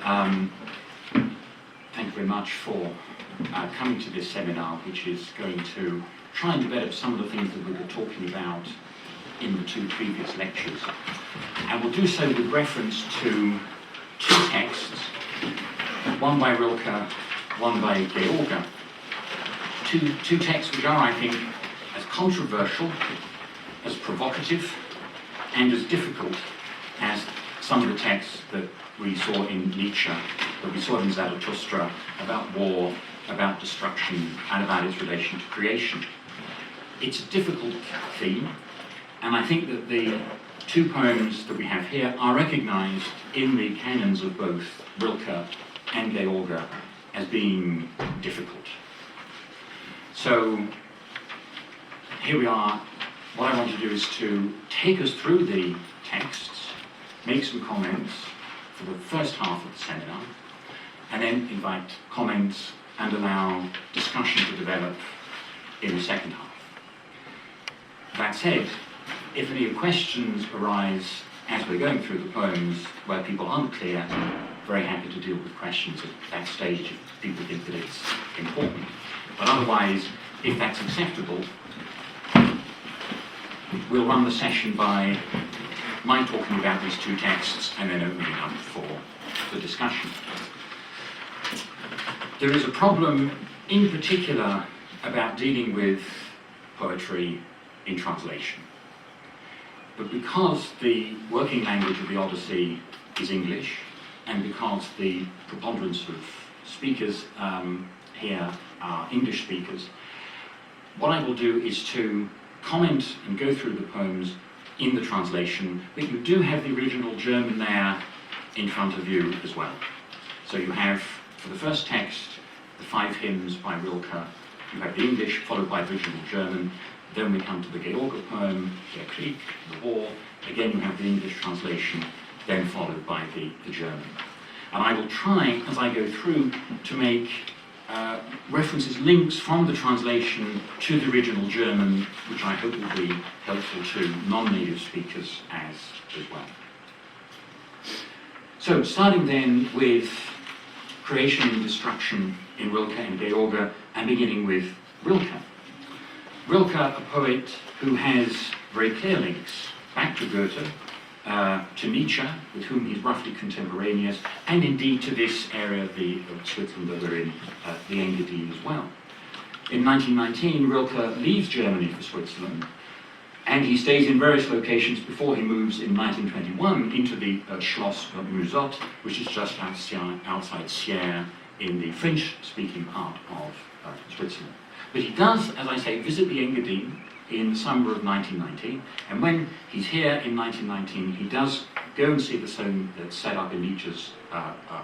Thank you very much for coming to this seminar, which is going to try and develop some of the things that we were talking about in the two previous lectures. And we'll do so with reference to two texts, one by Rilke, one by George. Two texts which are, I think, as controversial, as provocative, and as difficult as some of the texts that we saw in Nietzsche, that we saw in Zarathustra, about war, about destruction, and about its relation to creation. It's a difficult theme, and I think that the two poems that we have here are recognized in the canons of both Rilke and George as being difficult. So here we are. What I want to do is to take us through the texts, make some comments for the first half of the seminar, and then invite comments and allow discussion to develop in the second half. That said, if any questions arise as we're going through the poems where people aren't clear, very happy to deal with questions at that stage if people think that it's important. But otherwise, if that's acceptable, we'll run the session by my talking about these two texts and then opening up for discussion. There is a problem in particular about dealing with poetry in translation. But because the working language of the Odyssey is English, and because the preponderance of speakers here are English speakers, what I will do is to comment and go through the poems in the translation, but you do have the original German there in front of you as well. So you have, for the first text, the 5 hymns by Rilke, you have the English followed by the original German, then we come to the George poem, Der Krieg, the war, again you have the English translation, then followed by the German. And I will try, as I go through, to make references, links from the translation to the original German, which I hope will be helpful to non-native speakers as well. So, starting then with creation and destruction in Rilke and George, and beginning with Rilke. Rilke, a poet who has very clear links back to Goethe, to Nietzsche, with whom he's roughly contemporaneous, and indeed to this area of Switzerland that we're in, the Engadine as well. In 1919, Rilke leaves Germany for Switzerland, and he stays in various locations before he moves in 1921 into the Schloss Musotte, which is just outside Sierre in the French-speaking part of Switzerland. But he does, as I say, visit the Engadine in the summer of 1919, and when he's here in 1919, he does go and see the stone that's set up in Nietzsche's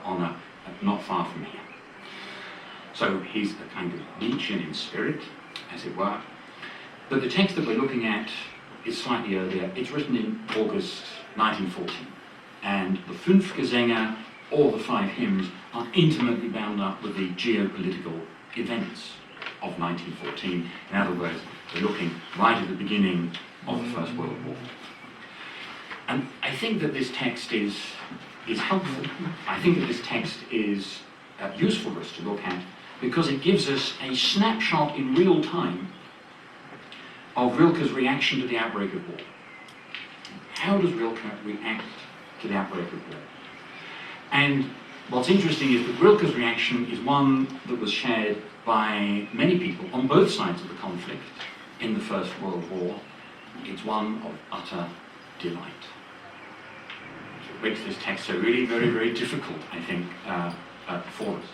honour not far from here. So he's a kind of Nietzschean in spirit, as it were. But the text that we're looking at is slightly earlier. It's written in August 1914, and the Fünf Gesänge, or the 5 hymns, are intimately bound up with the geopolitical events of 1914. In other words, we're looking right at the beginning of the First World War. And I think that this text is helpful. I think that this text is useful for us to look at because it gives us a snapshot in real time of Rilke's reaction to the outbreak of war. How does Rilke react to the outbreak of war? And what's interesting is that Rilke's reaction is one that was shared by many people on both sides of the conflict in the First World War. It's one of utter delight. So it makes this text so really very, very difficult, I think, for us.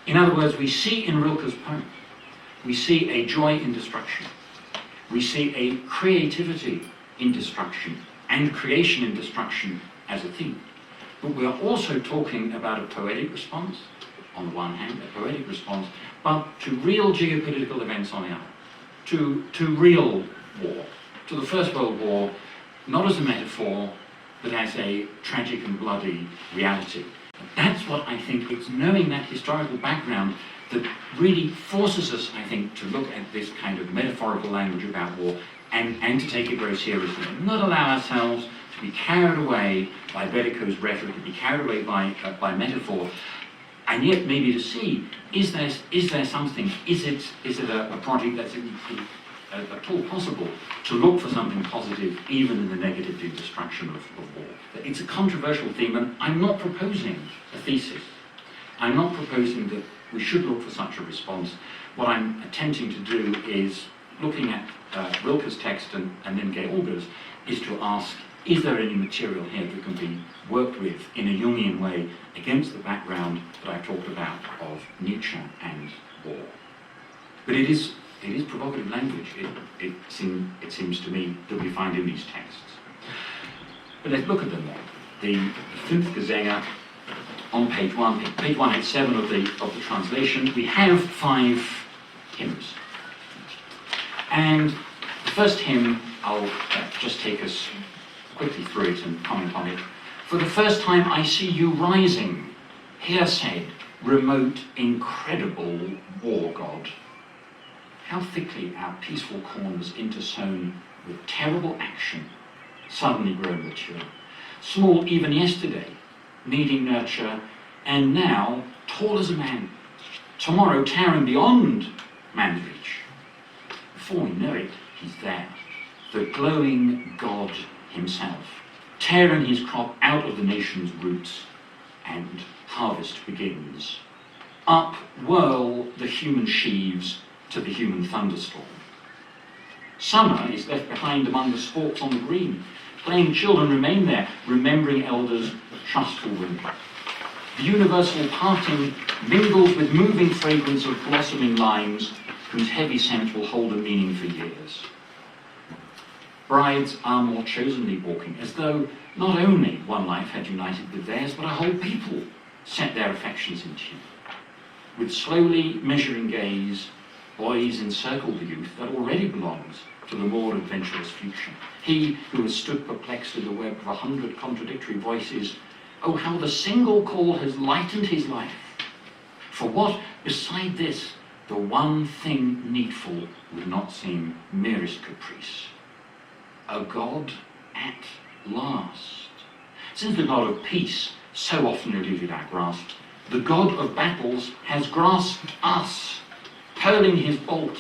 In other words, we see in Rilke's poem, we see a joy in destruction. We see a creativity in destruction and creation in destruction as a theme. But we are also talking about a poetic response, on the one hand, a poetic response, but to real geopolitical events on the other, to real war, to the First World War, not as a metaphor, but as a tragic and bloody reality. That's what I think, it's knowing that historical background that really forces us, I think, to look at this kind of metaphorical language about war and to take it very seriously, and not allow ourselves to to be carried away by bellicose rhetoric, to be carried away by metaphor, and yet maybe to see, is there something, is it a project that's at all possible to look for something positive even in the negative destruction of war. It's a controversial theme, and I'm not proposing a thesis. I'm not proposing that we should look for such a response. What I'm attempting to do is, looking at Rilke's text and then George's, is to ask, is there any material here that can be worked with in a Jungian way against the background that I've talked about of Nietzsche and war? But it is provocative language, it seems to me, that we find in these texts. But let's look at them then. The Fünf Gesänge on page 187 of the translation, we have 5 hymns. And the first hymn, I'll just take us quickly through it and comment on it. For the first time I see you rising, here said, remote, incredible war god. How thickly our peaceful corners intersown with terrible action, suddenly grown mature, small even yesterday, needing nurture, and now tall as a man, tomorrow towering beyond man's reach. Before we know it, he's there, the glowing God himself, tearing his crop out of the nation's roots, and harvest begins. Up whirl the human sheaves to the human thunderstorm. Summer is left behind among the sports on the green. Playing children remain there, remembering elders, trustful women. The universal parting mingles with moving fragrance of blossoming limes, whose heavy scent will hold a meaning for years. Brides are more chosenly walking, as though not only one life had united with theirs, but a whole people set their affections in tune. With slowly measuring gaze, boys encircle the youth that already belongs to the more adventurous future. He who has stood perplexed in the web of 100 contradictory voices, oh, how the single call has lightened his life. For what, beside this, the one thing needful would not seem merest caprice. A God at last. Since the God of peace so often eluded our grasp, the God of battles has grasped us, hurling his bolt,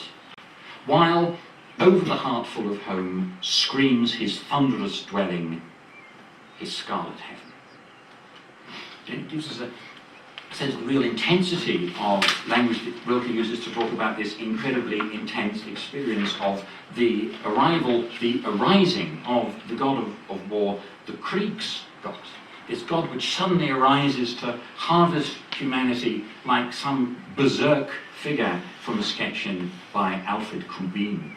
while over the heart full of home screams his thunderous dwelling, his scarlet heaven. It gives us a sense of the real intensity of language that Rilke uses to talk about this incredibly intense experience of the arising of the god of war, the Krieg's god, this god which suddenly arises to harvest humanity like some berserk figure from a sketch by Alfred Kubin.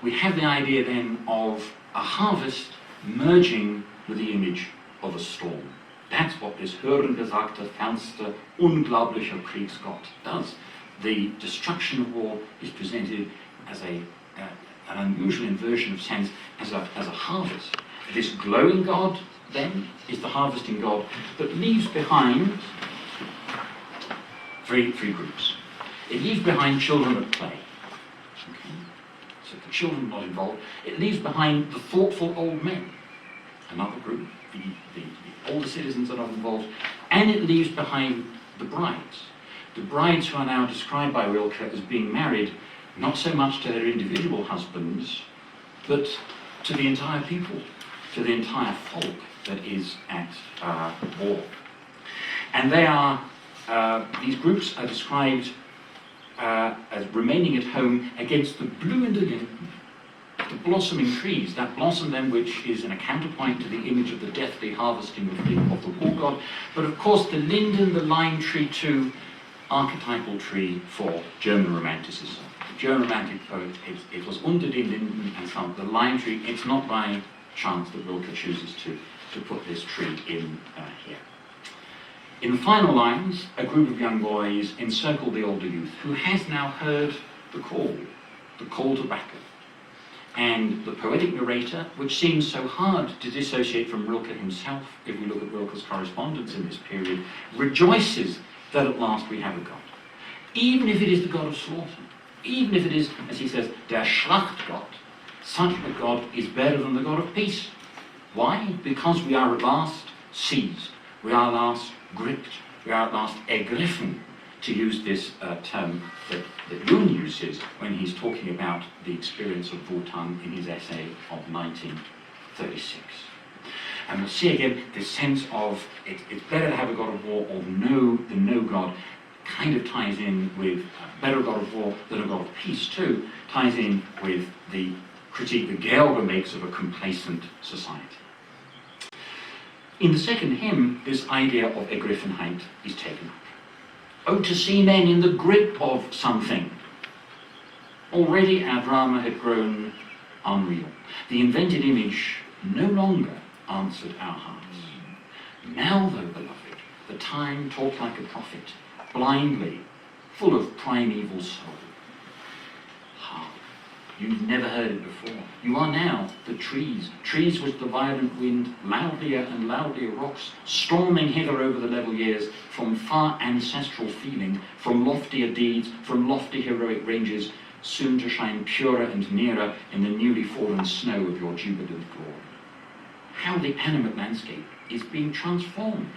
We have the idea then of a harvest merging with the image of a storm. That's what this hörengesagte, fernste, unglaublicher Kriegsgott does. The destruction of war is presented as an unusual inversion of sense, as a harvest. This glowing God, then, is the harvesting God that leaves behind three groups. It leaves behind children at play. Okay. So the children not involved. It leaves behind the thoughtful old men, another group. The older citizens are not involved. And it leaves behind the brides who are now described by Rilke as being married not so much to their individual husbands, but to the entire people, to the entire folk that is at war. And they are, these groups are described as remaining at home against the blühende Linden, the blossoming trees, that blossom then which is in a counterpoint to the image of the deathly harvesting of the war god, but of course the linden, the lime tree too, archetypal tree for German Romanticism. The German Romantic poet, it was unter den Linden and some, the lime tree. It's not by chance that Rilke chooses to put this tree in here. In the final lines, a group of young boys encircle the older youth who has now heard the call to battle. And the poetic narrator, which seems so hard to dissociate from Rilke himself, if we look at Rilke's correspondence in this period, rejoices that at last we have a God. Even if it is the God of slaughter, even if it is, as he says, der Schlachtgott, such a God is better than the God of peace. Why? Because we are at last seized, we are at last gripped, we are at last ergriffen, to use this term that Jung uses when he's talking about the experience of Wotan in his essay of 1936. And we'll see again this sense of it's better to have a god of war or no than no god, kind of ties in with better a god of war than a god of peace too, ties in with the critique that George makes of a complacent society. In the second hymn, this idea of Ergriffenheit is taken up. Oh, to see men in the grip of something. Already our drama had grown unreal. The invented image no longer answered our hearts. Now, though, beloved, the time talked like a prophet, blindly, full of primeval soul. Hark, you've never heard it before. You are now the trees, trees which the violent wind, loudlier and loudlier rocks, storming hither over the level years, from far ancestral feeling, from loftier deeds, from lofty heroic ranges, soon to shine purer and nearer in the newly fallen snow of your jubilant glory. How the animate landscape is being transformed.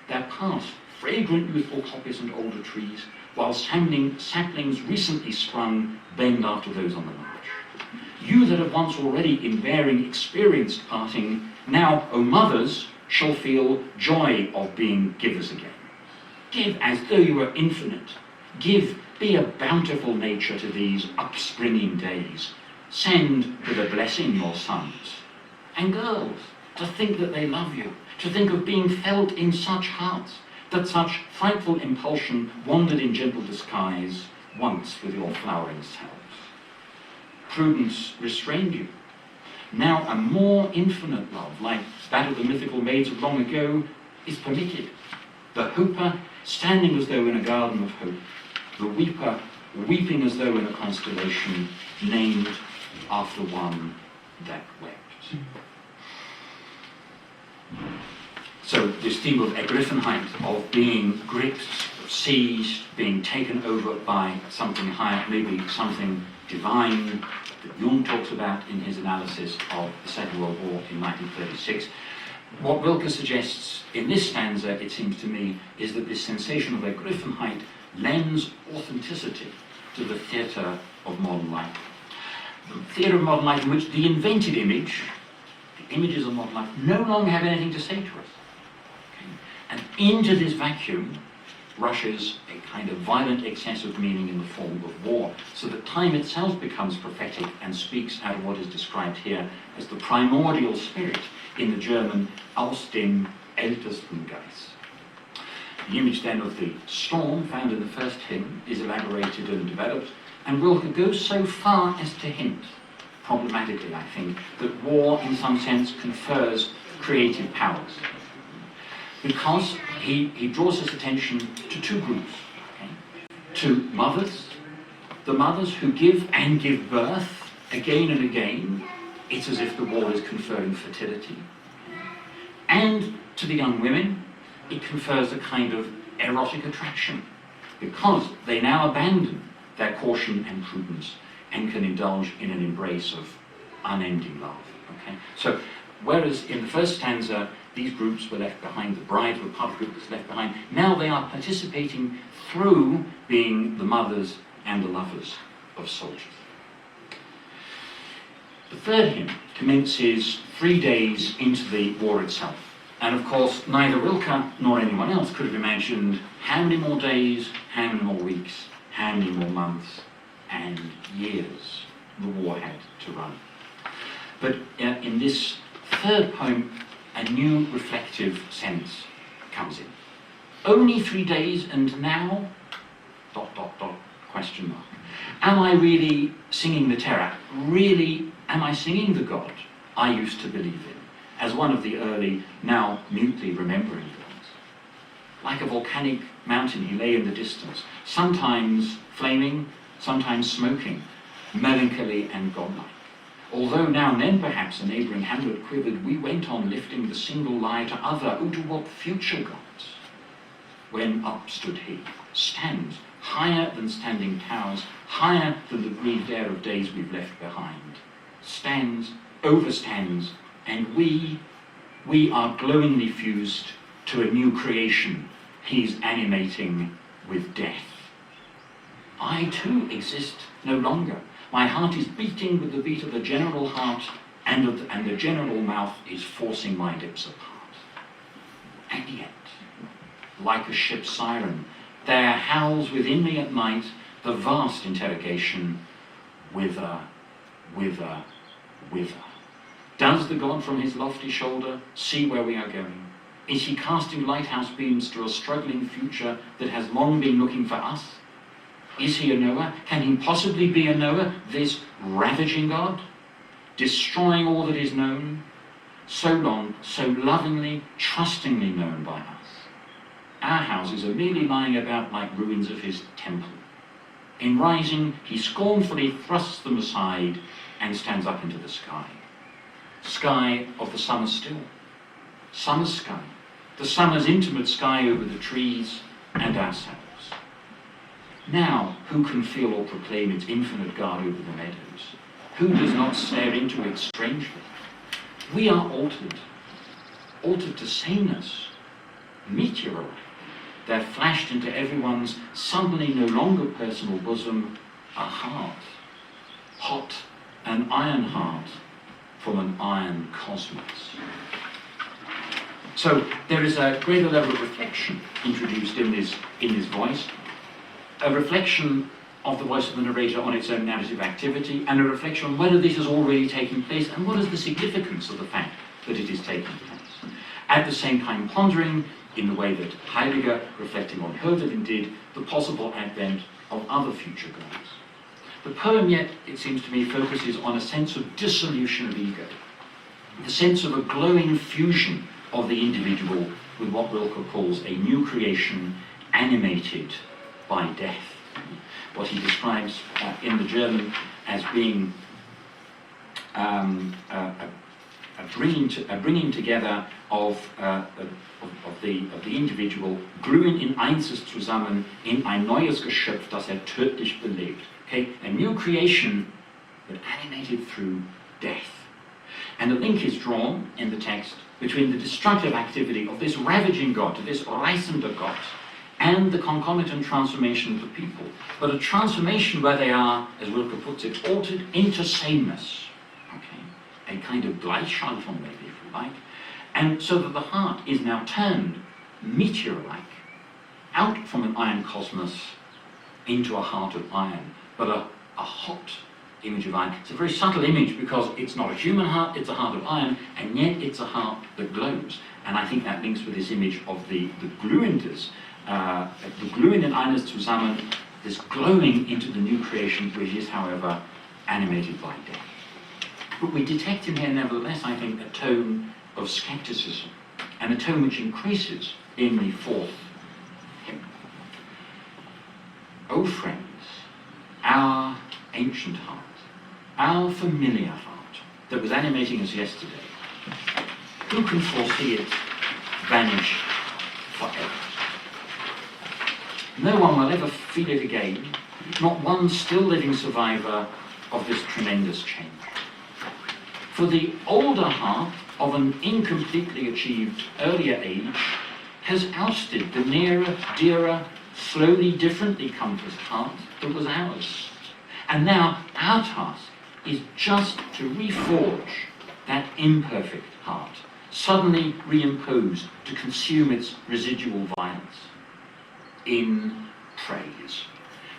There pass fragrant youthful poppies and older trees, while saplings recently sprung bend after those on the march. You that have once already in bearing experienced parting, now, O mothers, shall feel joy of being givers again. Give as though you were infinite. Give, be a bountiful nature to these upspringing days. Send with a blessing your sons. And girls, to think that they love you, to think of being felt in such hearts, that such frightful impulsion wandered in gentle disguise once with your flowering selves. Prudence restrained you. Now a more infinite love, like that of the mythical maids of long ago, is permitted. The hoper standing as though in a garden of hope, the weeper weeping as though in a constellation named after one that wept. So this theme of Ergriffenheit, of being gripped, seized, being taken over by something higher, maybe something divine, that Jung talks about in his analysis of the Second World War in 1936. What Rilke suggests in this stanza, it seems to me, is that this sensation of Ergriffenheit lends authenticity to the theatre of modern life. The theatre of modern life in which the invented image, the images of modern life, no longer have anything to say to us. And into this vacuum rushes a kind of violent excess of meaning in the form of war, so that time itself becomes prophetic and speaks out of what is described here as the primordial spirit in the German Aus dem ältesten Geist. The image then of the storm found in the first hymn is elaborated and developed, and Rilke goes so far as to hint, problematically I think, that war in some sense confers creative powers. Because he draws his attention to two groups, okay? To mothers, the mothers who give and give birth again and again. It's as if the war is conferring fertility. And to the young women, it confers a kind of erotic attraction, because they now abandon their caution and prudence and can indulge in an embrace of unending love. Okay? So, whereas in the first stanza, these groups were left behind, the bride of a public group was left behind, now they are participating through being the mothers and the lovers of soldiers. The third hymn commences 3 days into the war itself. And of course, neither Rilke nor anyone else could have imagined how many more days, how many more weeks, how many more months and years the war had to run. But in this third poem, a new reflective sense comes in. Only 3 days and now, ... question mark. Am I really singing the terror? Really, am I singing the God I used to believe in, as one of the early, now mutely remembering gods? Like a volcanic mountain he lay in the distance, sometimes flaming, sometimes smoking, melancholy and godlike. Although now and then perhaps a neighbouring hamlet quivered, we went on lifting the single lyre to other, to what future gods? When up stood he, stands, higher than standing towers, higher than the breathed air of days we've left behind. Stands, overstands, and we we are glowingly fused to a new creation he's animating with death. I too exist no longer. My heart is beating with the beat of the general heart, and the general mouth is forcing my lips apart. And yet, like a ship's siren, there howls within me at night the vast interrogation, whither, whither, whither? Does the God from his lofty shoulder see where we are going? Is he casting lighthouse beams to a struggling future that has long been looking for us? Is he a Noah? Can he possibly be a Noah, this ravaging God, destroying all that is known, so long, so lovingly, trustingly known by us? Our houses are merely lying about like ruins of his temple. In rising, he scornfully thrusts them aside and stands up into the sky. Sky of the summer still. Summer sky. The summer's intimate sky over the trees and ourselves. Now, who can feel or proclaim its infinite guard over the meadows? Who does not stare into it strangely? We are altered to sameness, meteor-like. There flashed into everyone's suddenly no longer personal bosom a heart, hot, an iron heart from an iron cosmos. So there is a greater level of reflection introduced in this voice, a reflection of the voice of the narrator on its own narrative activity, and a reflection on whether this has already taken place and what is the significance of the fact that it is taking place. At the same time pondering, in the way that Heidegger, reflecting on Hölderlin, did, the possible advent of other future gods. The poem yet, it seems to me, focuses on a sense of dissolution of ego, the sense of a glowing fusion of the individual with what Rilke calls a new creation animated by death. What he describes in the German as being a bringing together of the individual, glühen in Einses zusammen in ein neues Geschöpf, das tödlich belebt. Okay, a new creation, but animated through death. And the link is drawn in the text between the destructive activity of this ravaging God, this reißende God, and the concomitant transformation of the people. But a transformation where they are, as Rilke puts it, altered into sameness. Okay, a kind of Gleichschaltung, maybe, if you like. And so that the heart is now turned, meteor-like, out from an iron cosmos into a heart of iron, but a hot image of iron. It's a very subtle image because it's not a human heart, it's a heart of iron, and yet it's a heart that glows. And I think that links with this image of the glühendes, the glühenden eines zusammen, this glowing into the new creation, which is, however, animated by death. But we detect in here, nevertheless, I think, a tone of skepticism, and a tone which increases in the fourth hymn. O friends, our ancient heart, our familiar heart that was animating us yesterday, who can foresee it vanish forever? No one will ever feel it again, not one still living survivor of this tremendous change. For the older heart of an incompletely achieved earlier age has ousted the nearer, dearer, slowly differently compassed heart that was ours. And now our task is just to reforge that imperfect heart, suddenly reimposed to consume its residual violence in praise.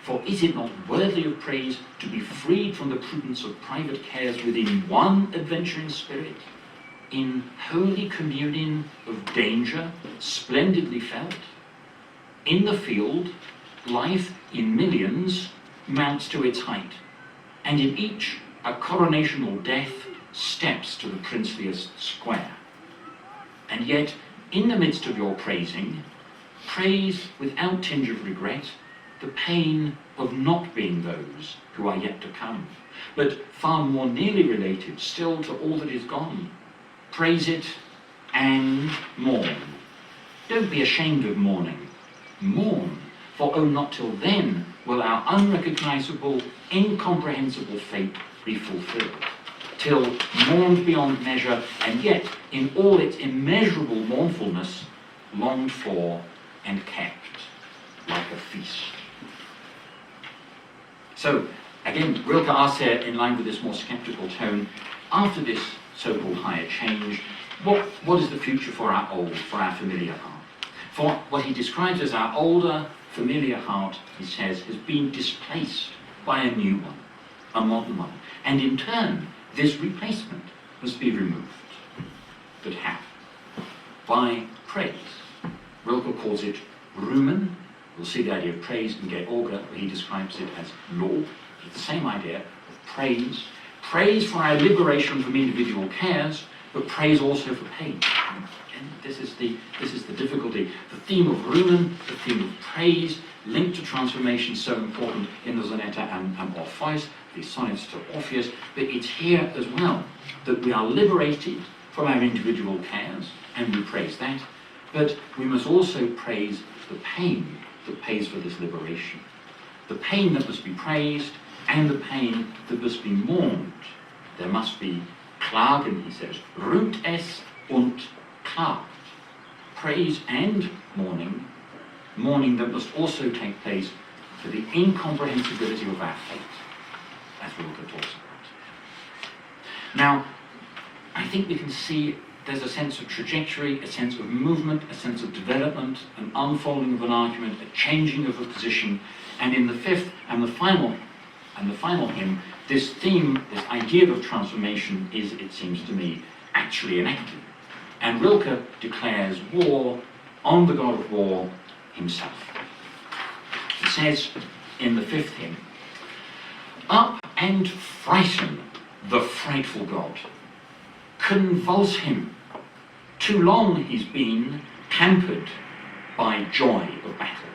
For is it not worthy of praise to be freed from the prudence of private cares within one adventuring spirit, in holy communion of danger, splendidly felt? In the field, life in millions mounts to its height, and in each a coronational death steps to the princeliest square. And yet, in the midst of your praising, praise without tinge of regret the pain of not being those who are yet to come, but far more nearly related still to all that is gone. Praise it and mourn. Don't be ashamed of mourning. Mourn, for oh, not till then will our unrecognizable, incomprehensible fate be fulfilled. till mourned beyond measure, and yet, in all its immeasurable mournfulness, longed for and kept like a feast. So, again, Rilke asks here, in line with this more sceptical tone, after this so-called higher change, what is the future for our old, for our familiar heart? For what he describes as our older, familiar heart, he says, has been displaced by a new one, a modern one. And in turn, this replacement must be removed. But how? By praise. Rilke calls it Ruhmen. We'll see the idea of praise in George, where he describes it as Lob. It's the same idea of praise. Praise for our liberation from individual cares, but praise also for pain. And this is the difficulty. The theme of Ruhmen, the theme of praise, linked to transformation, so important in the Sonetta and Orpheus, the sonnets to Orpheus, but it's here as well that we are liberated from our individual cares, and we praise that, but we must also praise the pain that pays for this liberation. The pain that must be praised, and the pain that must be mourned. There must be Klagen, he says, rühmt es und klagt. Praise and mourning, mourning that must also take place for the incomprehensibility of our fate, as Rilke talks about. Now, I think we can see there's a sense of trajectory, a sense of movement, a sense of development, an unfolding of an argument, a changing of a position, and in the fifth and the final hymn, this theme, this idea of transformation is, it seems to me, actually enacted. And Rilke declares war on the god of war himself. He says in the fifth hymn, "Up and frighten the frightful god, convulse him. Too long he's been hampered by joy of battle.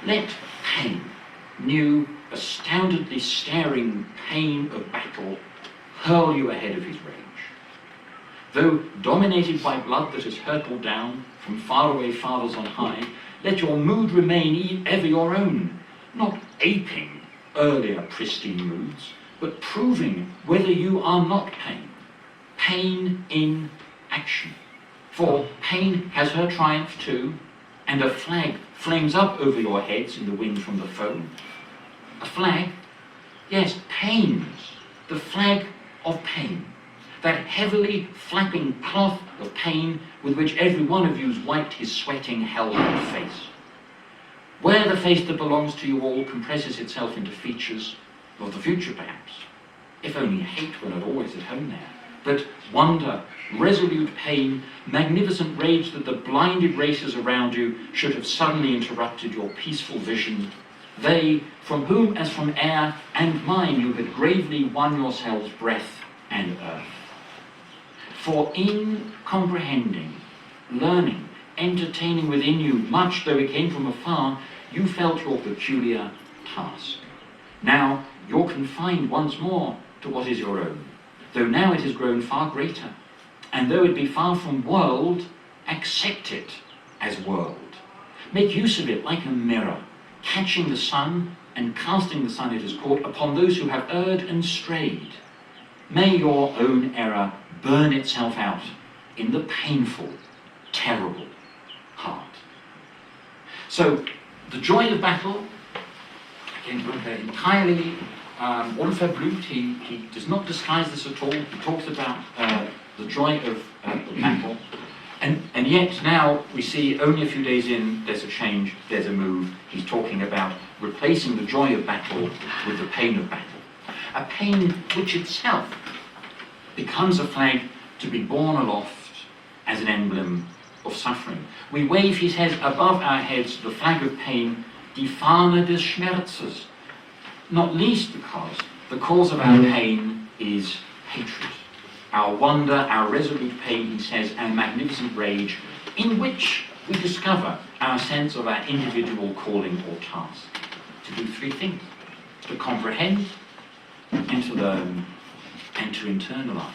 Let pain, new, astoundedly staring pain of battle, hurl you ahead of his rage. Though dominated by blood that has hurtled down from faraway fathers on high, let your mood remain ever your own, not aping earlier pristine moods, but proving whether you are not pain, pain in action. For pain has her triumph too, and a flag flames up over your heads in the wind from the foe. A flag? Yes, pain's, the flag of pain. That heavily flapping cloth of pain with which every one of you's wiped his sweating, hell-hot face. Where the face that belongs to you all compresses itself into features of the future, perhaps, if only hate were not always at home there, but wonder, resolute pain, magnificent rage that the blinded races around you should have suddenly interrupted your peaceful vision. They, from whom as from air and mine you had gravely won yourselves breath and earth. For in comprehending, learning, entertaining within you, much though it came from afar, you felt your peculiar task. Now you're confined once more to what is your own, though now it has grown far greater, and though it be far from world, accept it as world. Make use of it like a mirror, catching the sun and casting the sun it has caught upon those who have erred and strayed. May your own error burn itself out in the painful, terrible heart." So, the joy of battle, again, entirely unverblüht, he does not disguise this at all. He talks about the joy of battle. And yet now we see only a few days in, there's a change, there's a move. He's talking about replacing the joy of battle with the pain of battle. A pain which itself becomes a flag to be borne aloft as an emblem of suffering. We wave, he says, above our heads the flag of pain, die Fahne des Schmerzes, not least because the cause of our pain is hatred. Our wonder, our resolute pain, he says, our magnificent rage, in which we discover our sense of our individual calling or task. To do three things: to comprehend, and to learn, and to internalize.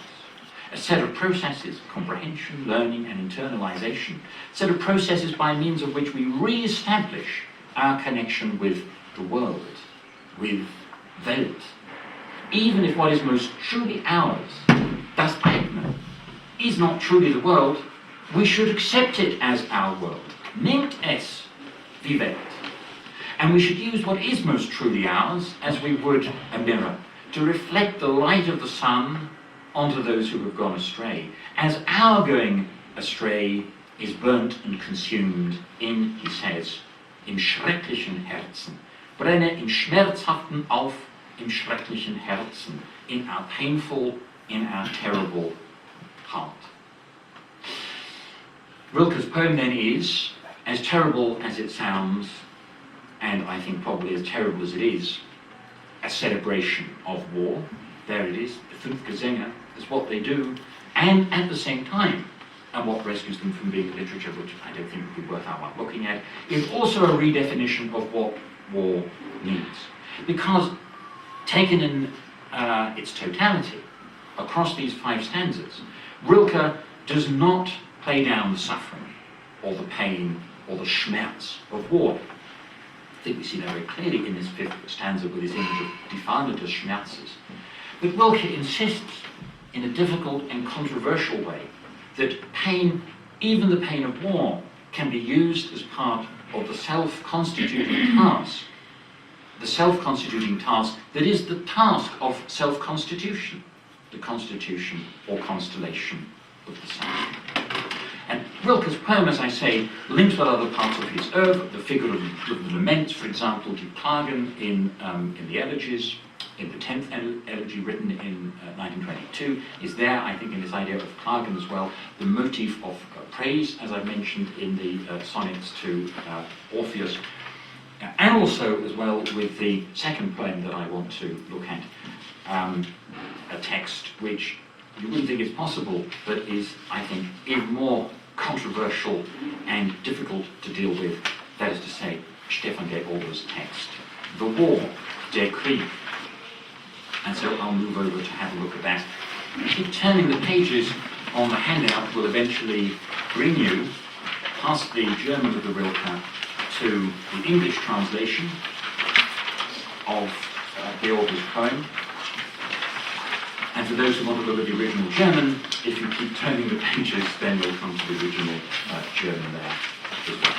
A set of processes, comprehension, learning, and internalization. A set of processes by means of which we re-establish our connection with the world, with Welt. Even if what is most truly ours das eigene is not truly the world, we should accept it as our world. Nehmt es wie Welt. And we should use what is most truly ours as we would a mirror, to reflect the light of the sun onto those who have gone astray, as our going astray is burnt and consumed in, he says, im schrecklichen Herzen. Brenne im schmerzhaften auf, im schrecklichen Herzen, in our painful, in our terrible heart. Rilke's poem then is, as terrible as it sounds, and I think probably as terrible as it is, a celebration of war. There it is, the fünf Gesänge is what they do, and at the same time, and what rescues them from being literature, which I don't think would be worth our while looking at, is also a redefinition of what war means. Because taken in its totality, across these 5 stanzas, Rilke does not play down the suffering, or the pain, or the schmerz of war. I think we see that very clearly in this 5th stanza with his image of die Fahne des Schmerzes. But Rilke insists, in a difficult and controversial way, that pain, even the pain of war, can be used as part of the self-constituting task. The self-constituting task that is the task of self-constitution, the constitution or constellation of the sun. And Rilke's poem, as I say, links with other parts of his oeuvre, the figure of the laments, for example, Die Klagen in the Elegies, in the 10th elegy written in 1922, is there, I think, in this idea of Klagen as well. The motif of praise, as I mentioned, in the sonnets to Orpheus, and also as well with the second poem that I want to look at, a text which you wouldn't think is possible, but is, I think, even more controversial and difficult to deal with. That is to say, Stefan George's text, The War, Der Krieg. And so I'll move over to have a look at that. Keep turning the pages on the handout will eventually bring you past the German of the Rilke to the English translation of George's poem. And for those who want to look at the original German, if you keep turning the pages, then you'll come to the original German there as well.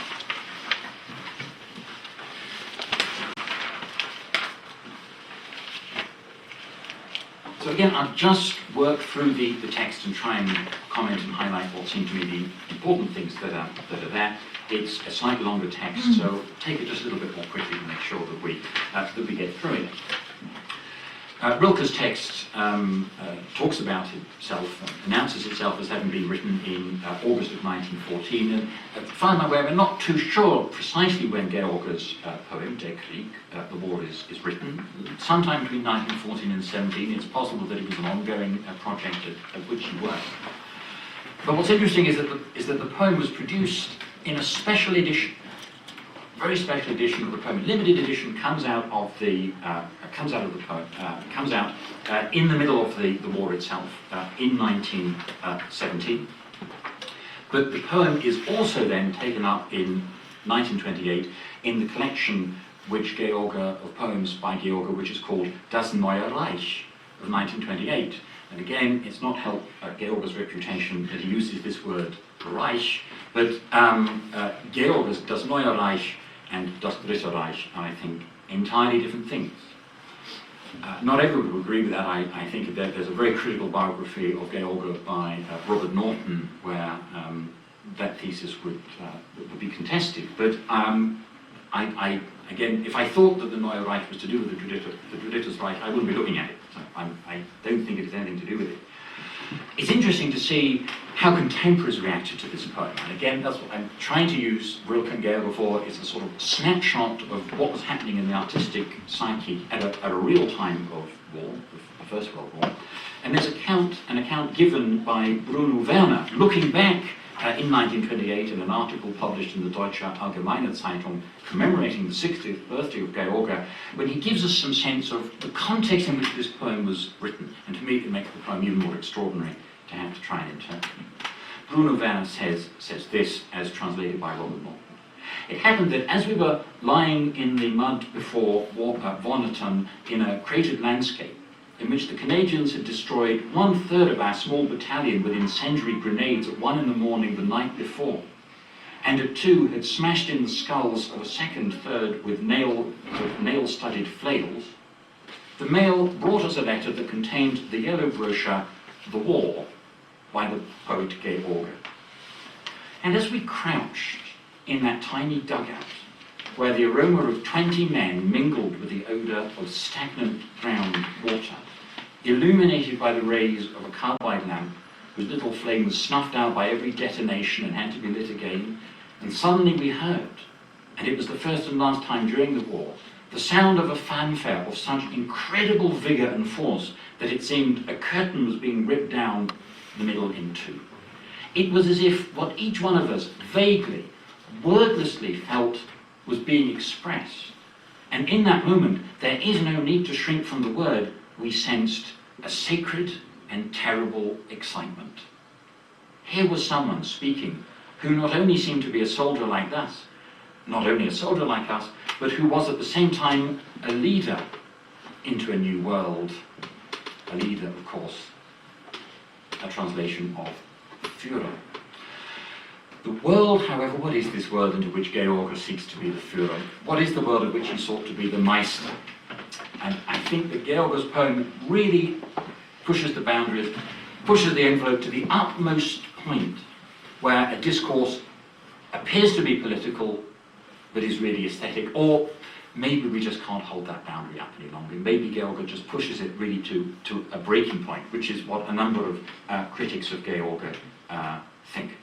So again, I'll just work through the text and try and comment and highlight what seem to me the important things that are there. It's a slightly longer text, so take it just a little bit more quickly to make sure that we get through it. Rilke's text talks about itself, announces itself as having been written in August of 1914, and find my way, we're not too sure precisely when George's poem, Der Krieg, the war, is written. Sometime between 1914 and 17, it's possible that it was an ongoing project at which he worked. But what's interesting is that the poem was produced in a special edition, very special edition of the poem. Limited edition comes out in the middle of the war itself in 1917. But the poem is also then taken up in 1928 in the collection of poems by George, which is called Das Neue Reich of 1928. And again, it's not helped George's reputation that he uses this word Reich, but George's Das Neue Reich and Das Dritte Reich are, I think, entirely different things. Not everyone would agree with that. I think that there's a very critical biography of George by Robert Norton, where that thesis would be contested. But again, if I thought that the Neue Reich was to do with the Drittes Reich, I wouldn't be looking at it. So I don't think it has anything to do with it. It's interesting to see how contemporaries reacted to this poem. And again, that's what I'm trying to use Rilke and George for, is a sort of snapshot of what was happening in the artistic psyche at a real time of war, the First World War. And there's an account given by Bruno Werner, looking back in 1928 in an article published in the Deutsche Allgemeine Zeitung commemorating the 60th birthday of George, when he gives us some sense of the context in which this poem was written. And to me, it makes the poem even more extraordinary to have to try and interpret. Bruno Werner says this, as translated by Robert Norton. It happened that as we were lying in the mud before Warneton in a cratered landscape, in which the Canadians had destroyed 1/3 of our small battalion with incendiary grenades at 1 in the morning the night before, and at 2 had smashed in the skulls of a second third with nail-studded flails, the mail brought us a letter that contained the yellow brochure, The War, by the poet Gay Auger. And as we crouched in that tiny dugout, where the aroma of 20 men mingled with the odour of stagnant brown water, illuminated by the rays of a carbide lamp whose little flame was snuffed out by every detonation and had to be lit again, and suddenly we heard, and it was the first and last time during the war, the sound of a fanfare of such incredible vigour and force that it seemed a curtain was being ripped down the middle in two. It was as if what each one of us vaguely, wordlessly felt was being expressed. And in that moment, there is no need to shrink from the word. We sensed a sacred and terrible excitement. Here was someone speaking who not only seemed to be a soldier like us, but who was at the same time a leader into a new world. A leader, of course, a translation of Führer. The world, however, what is this world into which Georg seeks to be the Führer? What is the world in which he sought to be the Meister? And I think that Georg's poem really pushes the boundaries, pushes the envelope to the utmost point, where a discourse appears to be political, but is really aesthetic, or maybe we just can't hold that boundary up any longer. Maybe Georg just pushes it really to a breaking point, which is what a number of critics of Georg think.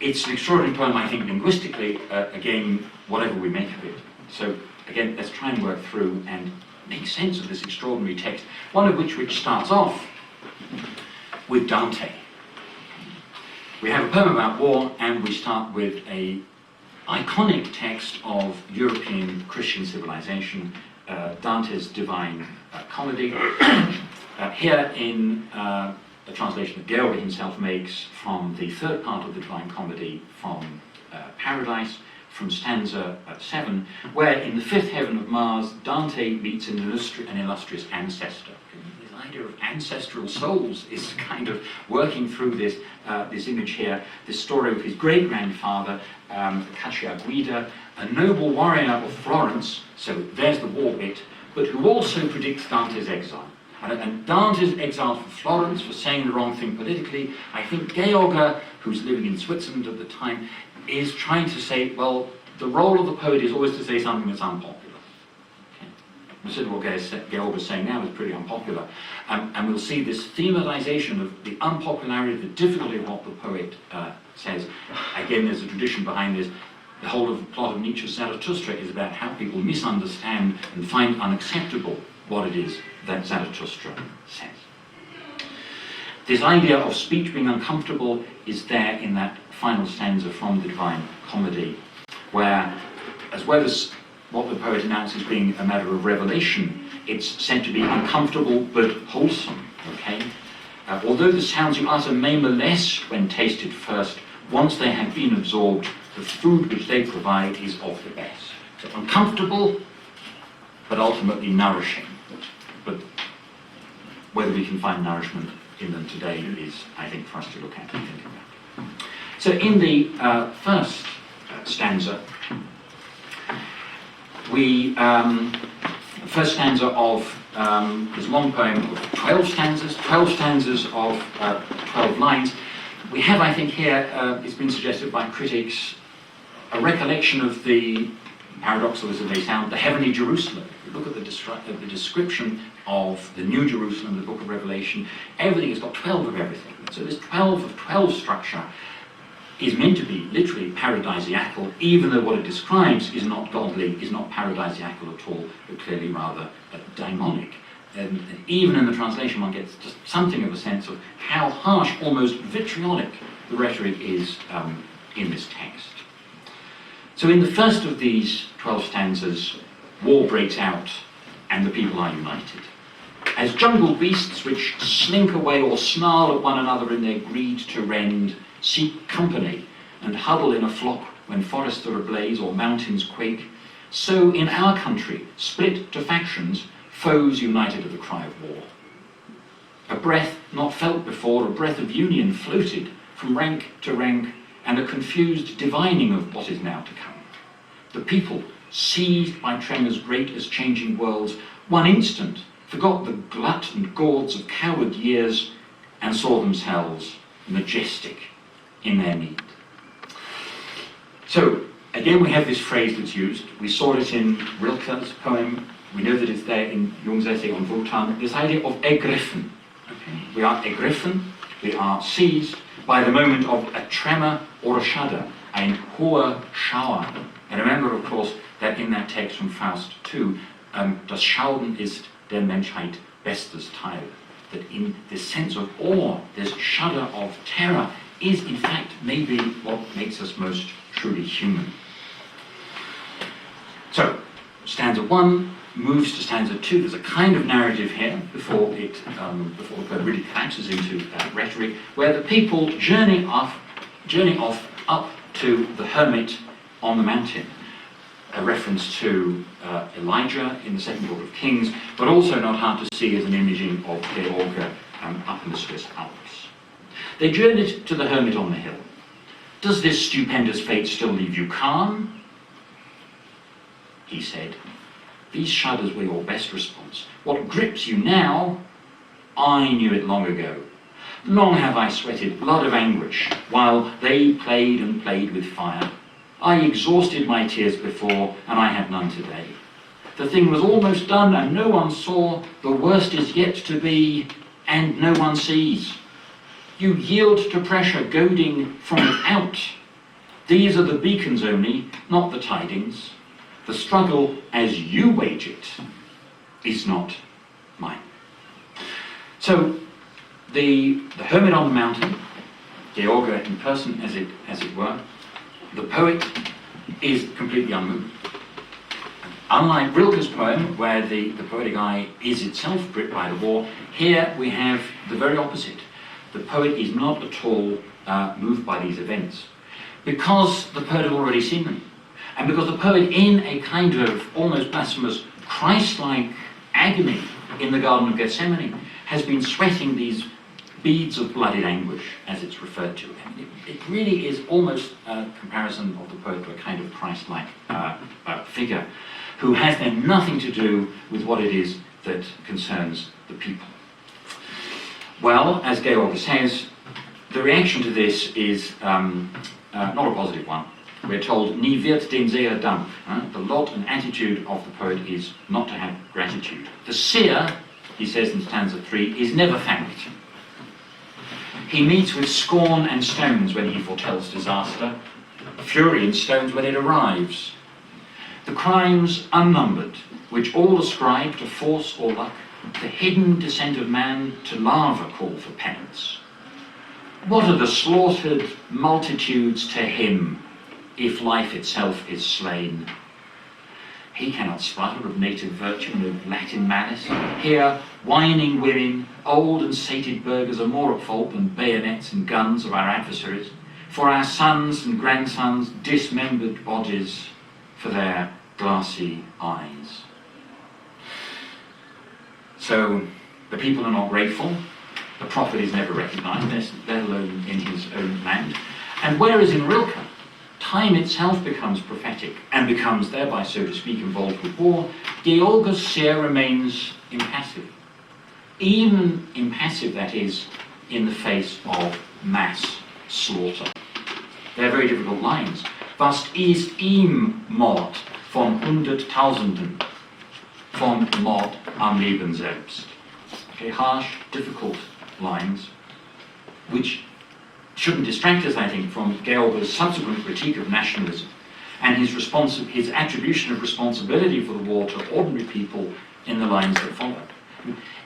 It's an extraordinary poem, I think, linguistically, again, whatever we make of it. So, again, let's try and work through and make sense of this extraordinary text, one of which starts off with Dante. We have a poem about war, and we start with an iconic text of European Christian civilization, Dante's Divine Comedy. Here in a translation that Georg himself makes from the third part of the Divine Comedy, from Paradise, from stanza 7, where in the fifth heaven of Mars, Dante meets an illustrious ancestor. This idea of ancestral souls is kind of working through this image here, this story of his great-grandfather, Cacciaguida, a noble warrior of Florence, so there's the war bit, but who also predicts Dante's exile. And Dante's exile from Florence for saying the wrong thing politically. I think Georg, who's living in Switzerland at the time, is trying to say, well, the role of the poet is always to say something that's unpopular. Okay. Consider what Georg is saying now is pretty unpopular. And we'll see this thematization of the unpopularity, the difficulty of what the poet says. Again, there's a tradition behind this. The whole of the plot of Nietzsche's Zarathustra is about how people misunderstand and find unacceptable what it is that Zarathustra says. This idea of speech being uncomfortable is there in that final stanza from the Divine Comedy, where, as well as what the poet announces being a matter of revelation, it's said to be uncomfortable but wholesome, okay? Although the sounds you utter may molest when tasted first, once they have been absorbed, the food which they provide is of the best. So uncomfortable, but ultimately nourishing. But whether we can find nourishment in them today is, I think, for us to look at and think about. So in the first stanza, first stanza of this long poem of 12 stanzas of 12 lines. We have, I think here, it's been suggested by critics, a recollection of the, paradoxical as it may sound, the heavenly Jerusalem. If you look at the description of the New Jerusalem, the book of Revelation, everything has got 12 of everything. So this 12 of 12 structure is meant to be literally paradisiacal, even though what it describes is not godly, is not paradisiacal at all, but clearly rather daimonic. And even in the translation one gets just something of a sense of how harsh, almost vitriolic, the rhetoric is in this text. So in the first of these 12 stanzas, war breaks out and the people are united. As jungle beasts which slink away or snarl at one another in their greed to rend, seek company and huddle in a flock when forests are ablaze or mountains quake, so in our country, split to factions, foes united at the cry of war. A breath not felt before, a breath of union floated from rank to rank, and a confused divining of what is now to come. The people, seized by tremors great as changing worlds, one instant forgot the glut and gauds of coward years, and saw themselves majestic in their need. So, again we have this phrase that's used. We saw it in Rilke's poem. We know that it's there in Jung's essay on Wotan. This idea of ergriffen. Okay? We are ergriffen, we are seized by the moment of a tremor or a shudder, ein hoher Schauer. And remember, of course, that in that text from Faust 2, das Schauden ist der Menschheit bestes Teil. That in this sense of awe, this shudder of terror, is in fact maybe what makes us most truly human. So, stanza 1 moves to stanza 2. There's a kind of narrative here before the poem really collapses into rhetoric, where the people journey off up to the hermit on the mountain. A reference to Elijah in the second book of Kings, but also not hard to see as an imaging of George up in the Swiss Alps. They journeyed to the hermit on the hill. Does this stupendous fate still leave you calm? He said, these shudders were your best response. What grips you now, I knew it long ago. Long have I sweated blood of anguish, while they played and played with fire. I exhausted my tears before, and I had none today. The thing was almost done, and no one saw. The worst is yet to be, and no one sees. You yield to pressure goading from without. These are the beacons only, not the tidings. The struggle as you wage it is not mine. So, the hermit on the mountain, George in person as it were, the poet is completely unmoved. Unlike Rilke's poem, where the poetic eye is itself gripped by the war, here we have the very opposite. The poet is not at all moved by these events, because the poet had already seen them. And because the poet, in a kind of almost blasphemous Christ-like agony in the Garden of Gethsemane, has been sweating these beads of blooded anguish, as it's referred to. And it really is almost a comparison of the poet to a kind of Christ-like figure, who has then nothing to do with what it is that concerns the people. Well, as Georg says, the reaction to this is not a positive one. We're told, nie wird dem Seher Dank. The lot and attitude of the poet is not to have gratitude. The seer, he says in stanza 3, is never thanked. He meets with scorn and stones when he foretells disaster, fury and stones when it arrives. The crimes unnumbered, which all ascribe to force or luck, the hidden descent of man to lava call for penance. What are the slaughtered multitudes to him, if life itself is slain? He cannot splutter of native virtue and of Latin malice. Here, whining women, old and sated burghers are more at fault than bayonets and guns of our adversaries. For our sons and grandsons, dismembered bodies for their glassy eyes. So, the people are not grateful. The prophet is never recognised, let alone in his own land. And whereas in Rilke, time itself becomes prophetic and becomes thereby, so to speak, involved with war, George's seer remains impassive. Even impassive, that is, in the face of mass slaughter. They're very difficult lines. Was ist ihm Mord von Hunderttausenden, von Mord am Leben selbst? Okay, harsh, difficult lines, which shouldn't distract us, I think, from George's subsequent critique of nationalism and his attribution of responsibility for the war to ordinary people in the lines that follow.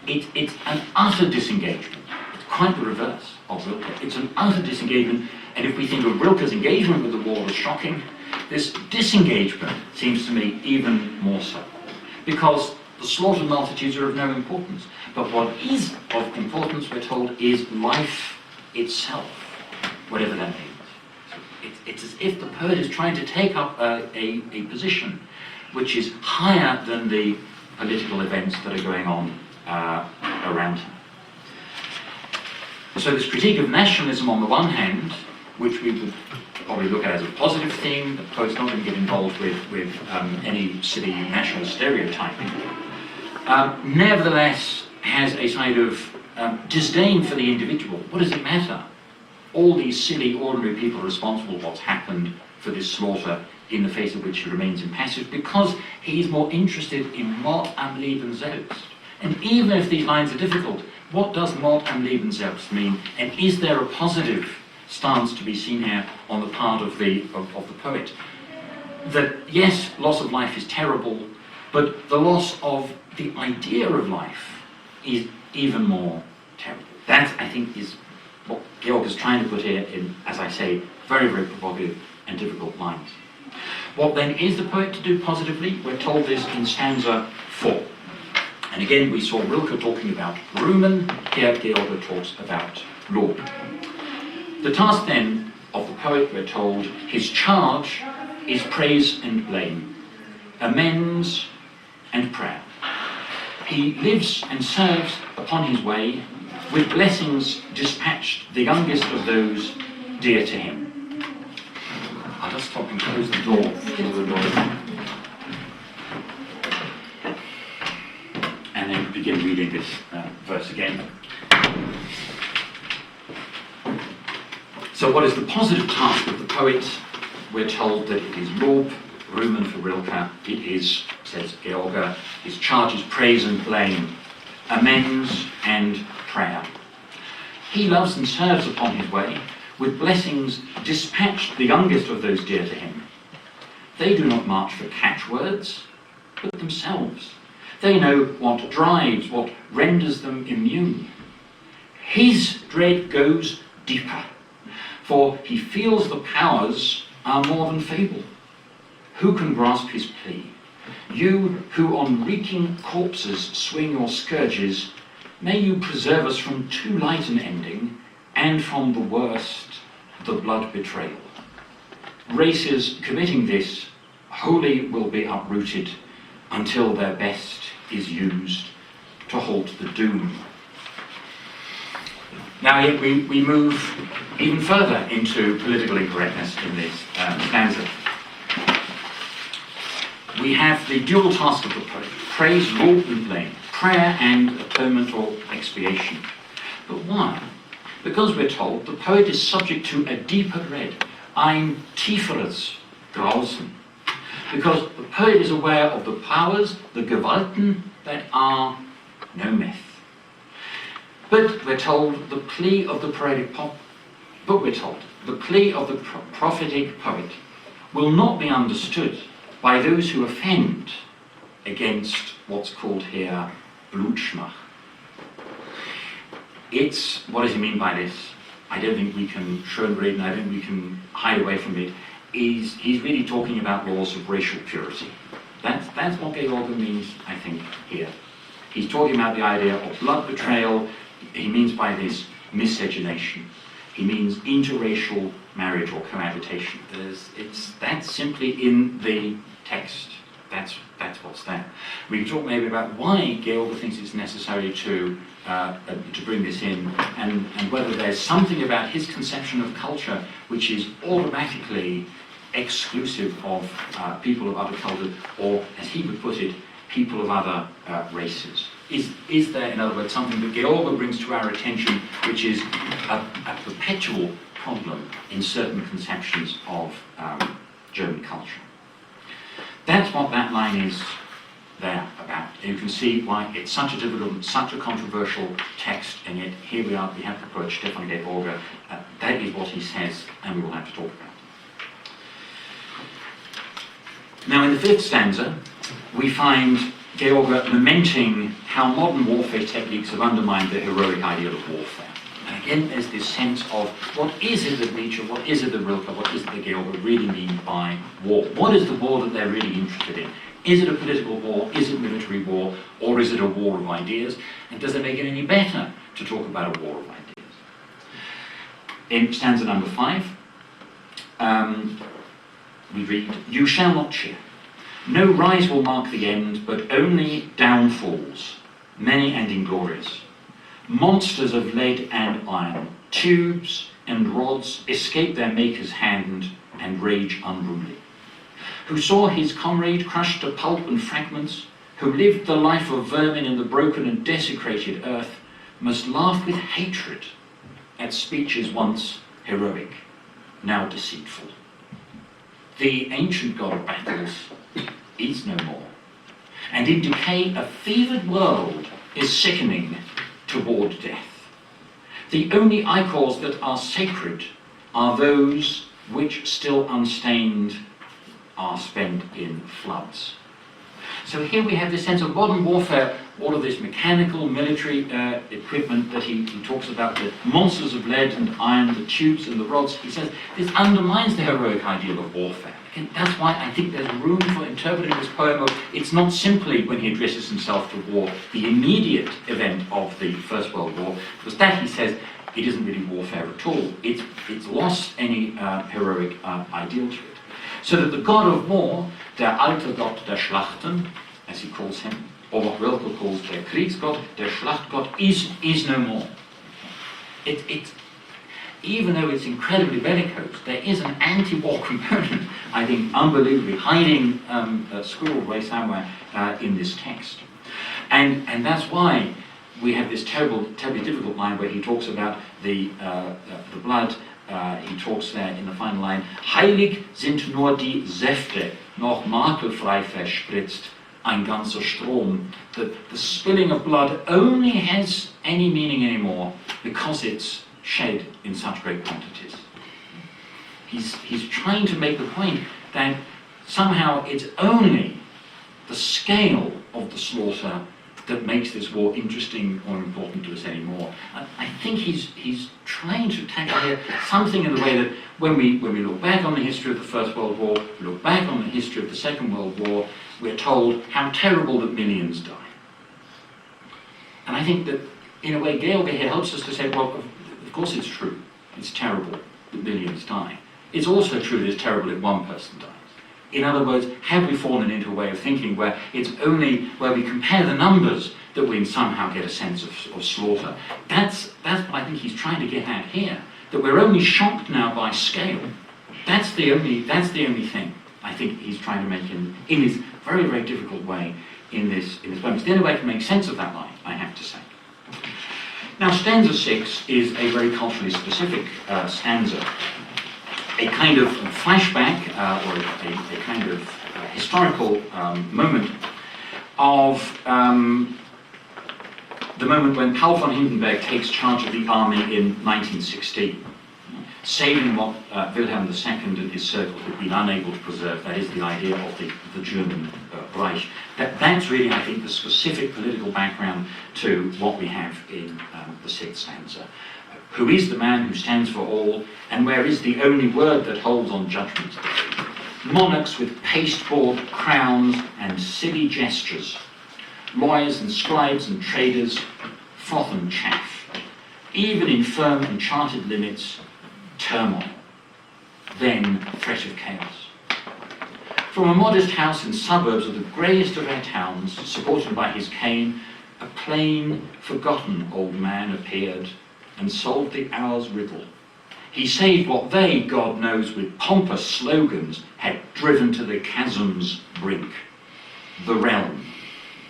It's an utter disengagement. It's quite the reverse of Rilke. It's an utter disengagement, and if we think of Rilke's engagement with the war as shocking, this disengagement seems to me even more so. Because the slaughtered multitudes are of no importance. But what is of importance, we're told, is life itself, whatever that means. So it's as if the poet is trying to take up a position which is higher than the political events that are going on around her. So this critique of nationalism on the one hand, which we would probably look at as a positive thing, the poet's not going to get involved with any silly national stereotyping, nevertheless has a side of disdain for the individual. What does it matter? All these silly, ordinary people are responsible for what's happened, for this slaughter, in the face of which he remains impassive, because he's more interested in Mord am Leben selbst. And even if these lines are difficult, what does Mord am Leben selbst mean? And is there a positive stance to be seen here on the part of the poet? That yes, loss of life is terrible, but the loss of the idea of life is even more terrible. That, I think, is what Georg is trying to put here in, as I say, very, very provocative and difficult lines. What then is the poet to do positively? We're told this in stanza 4. And again, we saw Rilke talking about Rühmen, here Georg talks about Lob. The task then of the poet, we're told, his charge is praise and blame, amends and prayer. He lives and serves upon his way, with blessings dispatched the youngest of those dear to him. I'll just stop and close the door. And then begin reading this verse again. So what is the positive task of the poet? We're told that it is Lob, Rühmen for Rilke. It is, says Georg, his charge is praise and blame, amends and prayer. He loves and serves upon his way, with blessings dispatched the youngest of those dear to him. They do not march for catchwords, but themselves. They know what drives, what renders them immune. His dread goes deeper, for he feels the powers are more than fable. Who can grasp his plea? You who on reeking corpses swing your scourges, may you preserve us from too light an ending, and from the worst, the blood betrayal. Races committing this wholly will be uprooted until their best is used to halt the doom. Now we move even further into political incorrectness in this stanza. We have the dual task of the poet: praise, Lob and blame, prayer and atonement or expiation. But why? Because we're told the poet is subject to a deeper dread, ein tieferes Grausen. Because the poet is aware of the powers, the Gewalten that are no myth. But we're told the plea of the prophetic poet will not be understood by those who offend against what's called here Blutschmach. What does he mean by this? I don't think we can Schönreden, I don't think we can hide away from it. He's really talking about laws of racial purity. That's what Georg means, I think, here. He's talking about the idea of blood betrayal. He means by this miscegenation. He means interracial marriage or cohabitation. That's simply in the text. That's what's there. We can talk maybe about why Georg thinks it's necessary to bring this in, and whether there's something about his conception of culture which is automatically exclusive of people of other cultures, or, as he would put it, people of other races. Is there, in other words, something that Georg brings to our attention which is a perpetual problem in certain conceptions of German culture? That's what that line is there about. You can see why it's such a difficult, such a controversial text, and yet here we are, we have the poet Stefan Georg. That is what he says, and we will have to talk about it. Now, in the fifth stanza, we find Georg lamenting how modern warfare techniques have undermined the heroic ideal of warfare. And again, there's this sense of what is it that Nietzsche, what is it that Rilke, what is it that Georg really mean by war? What is the war that they're really interested in? Is it a political war? Is it military war? Or is it a war of ideas? And does it make it any better to talk about a war of ideas? In stanza number 5, we read, "You shall not cheer. No rise will mark the end, but only downfalls, many and inglorious. Monsters of lead and iron, tubes and rods escape their maker's hand and rage unruly. Who saw his comrade crushed to pulp and fragments, who lived the life of vermin in the broken and desecrated earth, must laugh with hatred at speeches once heroic, now deceitful. The ancient god of battles is no more, and in decay a fevered world is sickening toward death. The only ichors that are sacred are those which, still unstained, are spent in floods. So here we have this sense of modern warfare, all of this mechanical, military equipment that he talks about, the monsters of lead and iron, the tubes and the rods. He says this undermines the heroic ideal of warfare. And that's why I think there's room for interpreting this poem. It's not simply, when he addresses himself to war, the immediate event of the First World War, because that, he says, it isn't really warfare at all. It's lost any heroic ideal to it. So that the god of war, der alte Gott der Schlachten, as he calls him, or what Rilke calls der Kriegsgott, der Schlachtgott, is no more. Even though it's incredibly bellicose, there is an anti-war component, I think, unbelievably hiding squirreled away somewhere in this text. And that's why we have this terribly difficult line where he talks about the blood. He talks there in the final line, Heilig sind nur die Säfte, noch makelfrei verspritzt, ein ganzer Strom. That the spilling of blood only has any meaning anymore because it's shed in such great quantities. He's trying to make the point that somehow it's only the scale of the slaughter that makes this war interesting or important to us anymore. I think he's trying to tackle here something in the way that when we look back on the history of the First World War, look back on the history of the Second World War, we're told how terrible that millions die. And I think that, in a way, George here helps us to say, well, of course it's true. It's terrible that millions die. It's also true that it's terrible if one person dies. In other words, have we fallen into a way of thinking where it's only where we compare the numbers that we somehow get a sense of slaughter? That's what I think he's trying to get at here. That we're only shocked now by scale. That's the only thing I think he's trying to make in his very, very difficult way in this poem. It's the only way I can make sense of that line, I have to say. Now, stanza 6 is a very culturally specific stanza. A kind of flashback or a kind of historical moment of the moment when Paul von Hindenburg takes charge of the army in 1916, saving what Wilhelm II and his circle had been unable to preserve. That is the idea of the German Reich. That's really, I think, the specific political background to what we have in the 6th stanza. Who is the man who stands for all, and where is the only word that holds on judgment day? Monarchs with pasteboard crowns and silly gestures, lawyers and scribes and traders, froth and chaff. Even in firm and charted limits, turmoil, then threat of chaos. From a modest house in suburbs of the greyest of our towns, supported by his cane, a plain, forgotten old man appeared and solved the hour's riddle. He saved what they, God knows, with pompous slogans had driven to the chasm's brink, the realm.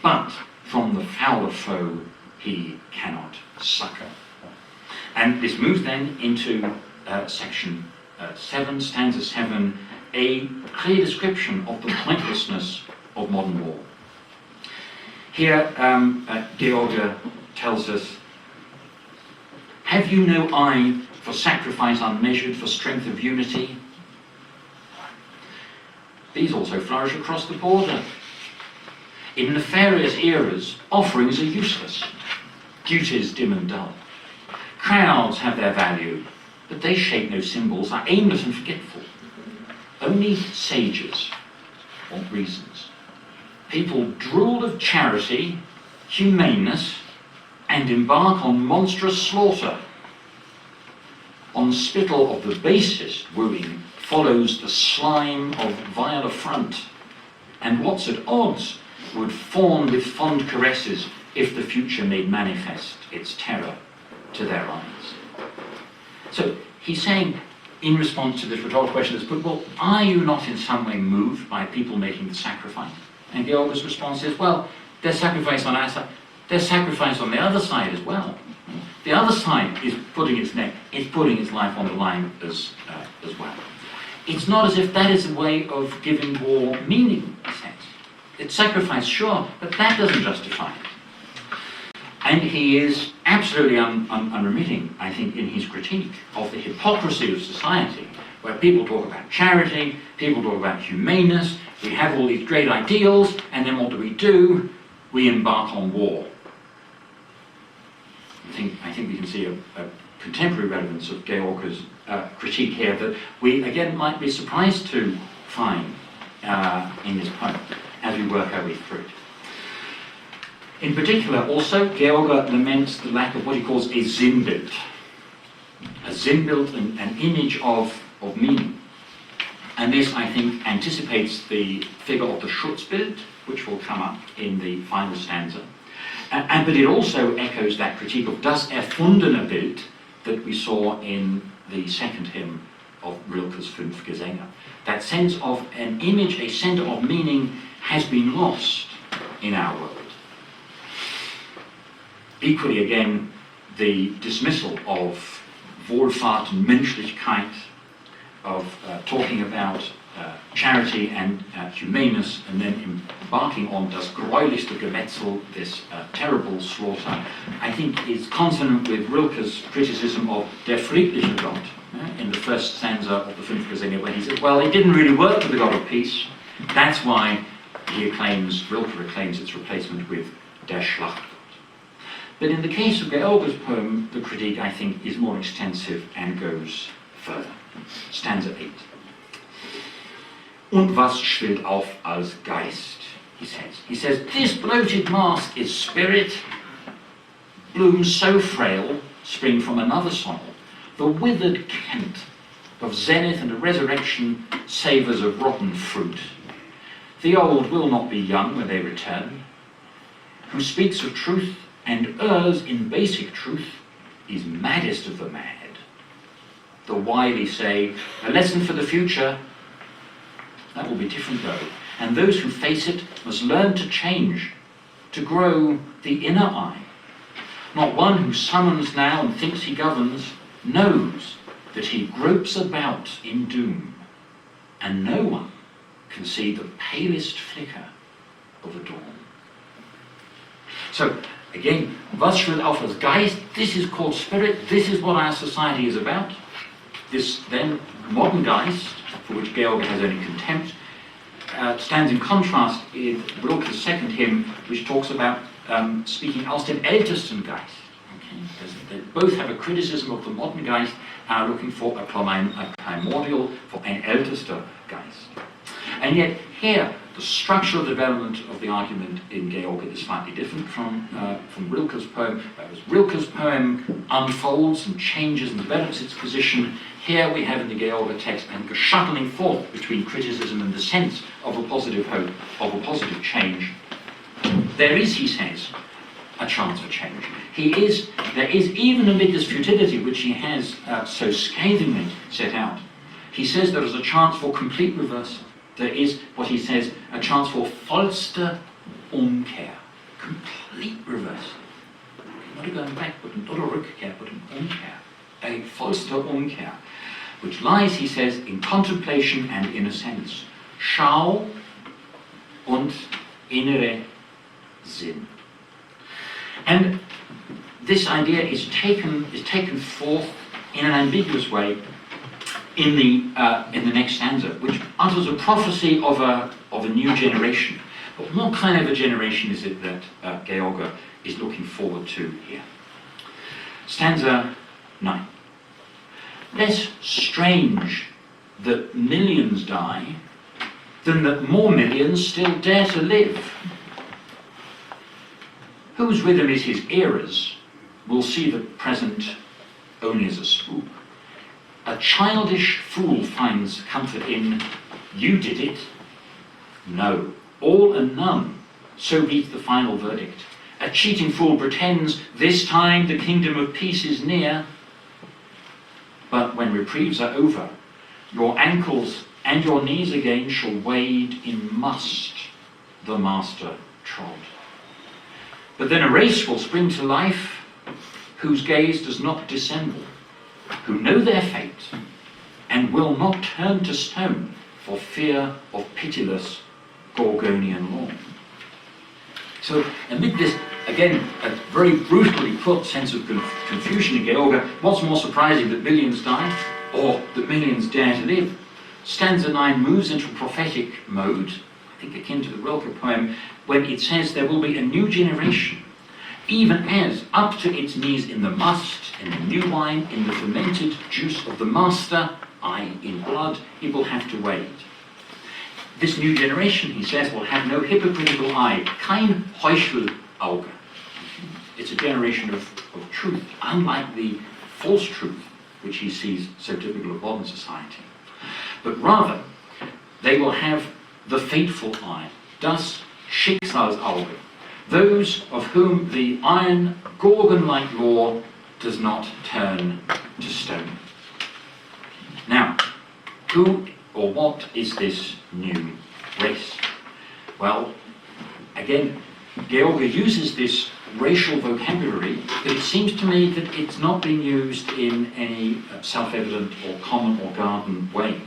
But from the fouler foe he cannot succour. And this moves then into section 7, stanza 7, a clear description of the pointlessness of modern war. Here, George tells us, have you no eye for sacrifice unmeasured, for strength of unity? These also flourish across the border. In nefarious eras, offerings are useless, duties dim and dull. Crowds have their value, but they shape no symbols, are aimless and forgetful. Only sages want reasons. People drool of charity, humaneness, and embark on monstrous slaughter. On spittle of the basest wooing follows the slime of vile affront. and what's at odds would fawn with fond caresses if the future made manifest its terror to their eyes. So he's saying, in response to this rhetorical question that's put, well, are you not in some way moved by people making the sacrifice? And George's response is, well, there's sacrifice on our side, there's sacrifice on the other side as well. The other side is putting its neck, it's putting its life on the line as well. It's not as if that is a way of giving war meaning, in a sense. It's sacrifice, sure, but that doesn't justify it. And he is absolutely unremitting, I think, in his critique of the hypocrisy of society, where people talk about charity, people talk about humaneness, we have all these great ideals, and then what do? We embark on war. I think we can see a contemporary relevance of George's critique here that we, again, might be surprised to find in this poem as we work our way through it. In particular, also, George laments the lack of what he calls a Sinnbild. A Sinnbild, an image of meaning. And this, I think, anticipates the figure of the Schutzbild, which will come up in the final stanza. But it also echoes that critique of das erfundene Bild that we saw in the second hymn of Rilke's Fünf Gesänge. That sense of an image, a centre of meaning, has been lost in our world. Equally, again, the dismissal of Wohlfahrt and Menschlichkeit, of talking about charity and humaneness, and then embarking on das greulichste Gemetzel, this terrible slaughter, I think is consonant with Rilke's criticism of der friedliche Gott in the first stanza of the Fünf Gesänge, where he says, well, it didn't really work with the God of peace. That's why Rilke acclaims its replacement with der Schlachtgott. But in the case of George's poem, the critique, I think, is more extensive and goes further. Stanza 8. Und was schwillt auf als Geist, he says. He says, this bloated mask is spirit, blooms so frail, spring from another soil. The withered Kent of zenith and a resurrection savours of rotten fruit. The old will not be young when they return. Who speaks of truth and errs in basic truth is maddest of the mad. The wily say, a lesson for the future, that will be different though. And those who face it must learn to change, to grow the inner eye. Not one who summons now and thinks he governs knows that he gropes about in doom, and no one can see the palest flicker of a dawn. So, again, was schwillt auf als Geist, this is called spirit, this is what our society is about. This then modern Geist, for which George has only contempt, stands in contrast in Rilke's second hymn, which talks about speaking aus dem ältesten Geist. Okay? They both have a criticism of the modern Geist and are looking for a primordial, for an ältester Geist. And yet here, the structural development of the argument in George is slightly different from Rilke's poem. Whereas Rilke's poem unfolds and changes and develops its position, here we have in the George text a shuttling forth between criticism and the sense of a positive hope, of a positive change. There is, he says, a chance for change. There is, even amid this futility which he has so scathingly set out, he says there is a chance for complete reversal. There is, what he says, a chance for vollste Umkehr, complete reversal. Not a going back, but not a Rückkehr, but an Umkehr, a vollste Umkehr, which lies, he says, in contemplation and inner sense. Schau und innere Sinn. And this idea is taken forth in an ambiguous way in the next stanza, which utters a prophecy of a new generation. But what kind of a generation is it that George is looking forward to here? Stanza 9. Less strange that millions die than that more millions still dare to live. Whose rhythm is his era's will see the present only as a spook. A childish fool finds comfort in, you did it. No, all and none, so reads the final verdict. A cheating fool pretends, this time the kingdom of peace is near. But when reprieves are over, your ankles and your knees again shall wade in must, the master trod. But then a race will spring to life, whose gaze does not dissemble, who know their fate, and will not turn to stone for fear of pitiless Gorgonian law. So amid this, again, a very brutally put sense of confusion in George, what's more surprising, that millions die, or that millions dare to live? Stanza 9 moves into a prophetic mode, I think akin to the Rilke poem, when it says there will be a new generation, even as, up to its knees in the must, in the new wine, in the fermented juice of the master, i.e. in blood, it will have to wade. This new generation, he says, will have no hypocritical eye, kein Heuchelauge. It's a generation of truth, unlike the false truth which he sees so typical of modern society. But rather, they will have the fateful eye, das Schicksalsauge, those of whom the iron Gorgon-like law does not turn to stone. Now, who or what is this new race? Well, again, George uses this racial vocabulary, but it seems to me that it's not being used in any self-evident or common or garden way.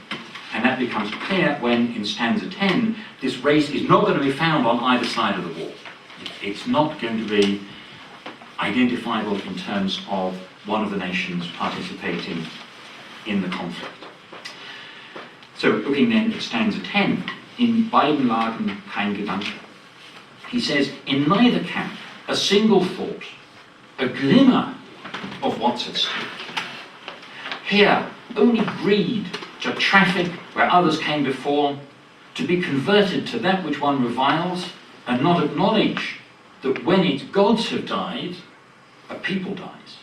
And that becomes clear when, in stanza 10, this race is not going to be found on either side of the wall. It's not going to be identifiable in terms of one of the nations participating in the conflict. So, looking then at stanza 10, in beiden Lagen kein Gedanke. He says, in neither camp, a single thought, a glimmer of what's at stake. Here, only greed to traffic where others came before, to be converted to that which one reviles, and not acknowledge that when its gods have died, a people dies.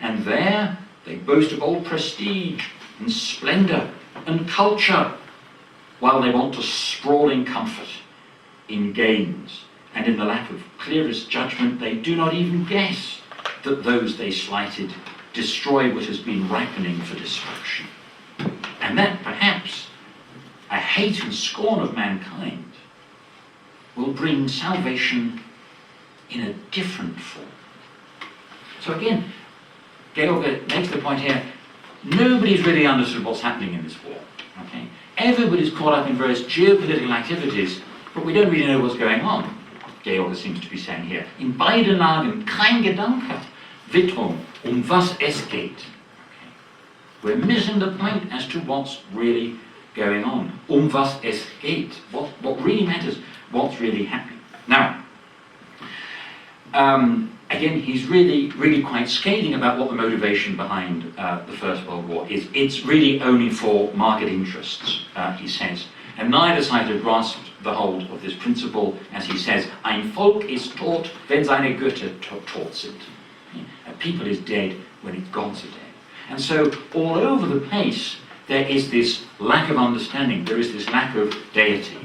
And there they boast of old prestige and splendour and culture, while they want to sprawl in comfort, in gains, and in the lack of clearest judgment they do not even guess that those they slighted destroy what has been ripening for destruction. And that perhaps a hate and scorn of mankind will bring salvation in a different form. So again, George makes the point here, nobody's really understood what's happening in this war. Okay? Everybody's caught up in various geopolitical activities, but we don't really know what's going on, George seems to be saying here. In beiden Lagen kein Gedanke, Witterung, was es geht. Okay. We're missing the point as to what's really going on. Was es geht. What really matters, what's really happening. Now, again, he's really quite scathing about what the motivation behind the First World War is. It's really only for market interests, he says. And neither side have grasped the hold of this principle, as he says, ein Volk ist tot, wenn seine Götter tot sind. A people is dead when its gods are dead. And so, all over the place, there is this lack of understanding, there is this lack of deity.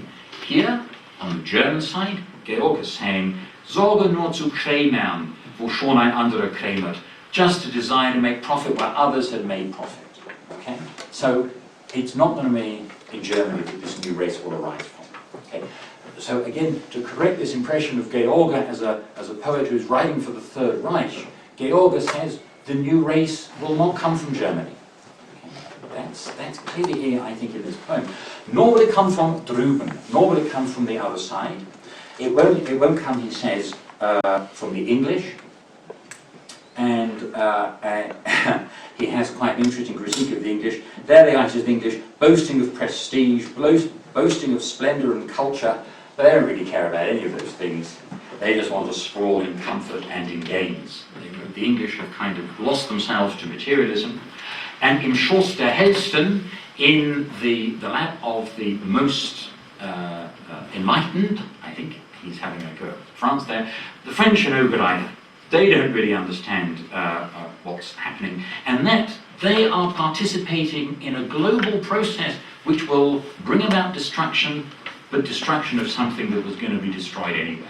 Here, on the German side, Georg is saying, Sorge nur zu krämern, wo schon ein anderer krämert. Just to desire to make profit where others had made profit. Okay? So, it's not going to be in Germany that this new race will arise from. Okay? So again, to correct this impression of George as a poet who's writing for the Third Reich, George says the new race will not come from Germany. Okay? That's clearly here, I think, in this poem. Nor will it come from drüben, nor will it come from the other side. It won't come, he says, from the English. And he has quite an interesting critique of the English. There they are, says the English, boasting of prestige, boasting of splendour and culture. They don't really care about any of those things. They just want to sprawl in comfort and in gains. The English have kind of lost themselves to materialism. And in Schloss der Hellsten, in the lap of the most enlightened, I think he's having a go at France there, the French and Oberreiner, they don't really understand what's happening, and that they are participating in a global process which will bring about destruction but destruction of something that was going to be destroyed anyway.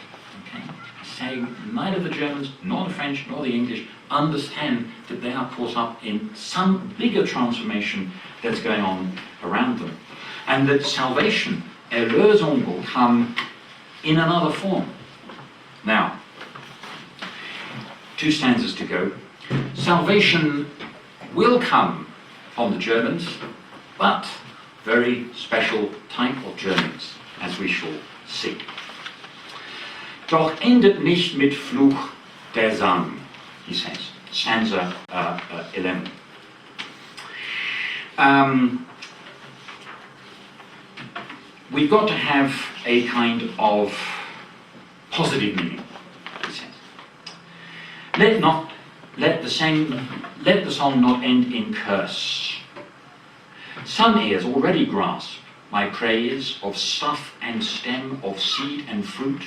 Okay? Saying neither the Germans, nor the French, nor the English understand that they are caught up in some bigger transformation that's going on around them. And that salvation, Erlösung, will come in another form. Now, 2 stanzas to go. Salvation will come from the Germans, but very special type of Germans, as we shall see. Doch endet nicht mit Fluch der Sang, he says, stanza 11. We've got to have a kind of positive meaning, he says. Let the song not end in curse. Some ears already grasp my praise of stuff and stem, of seed and fruit,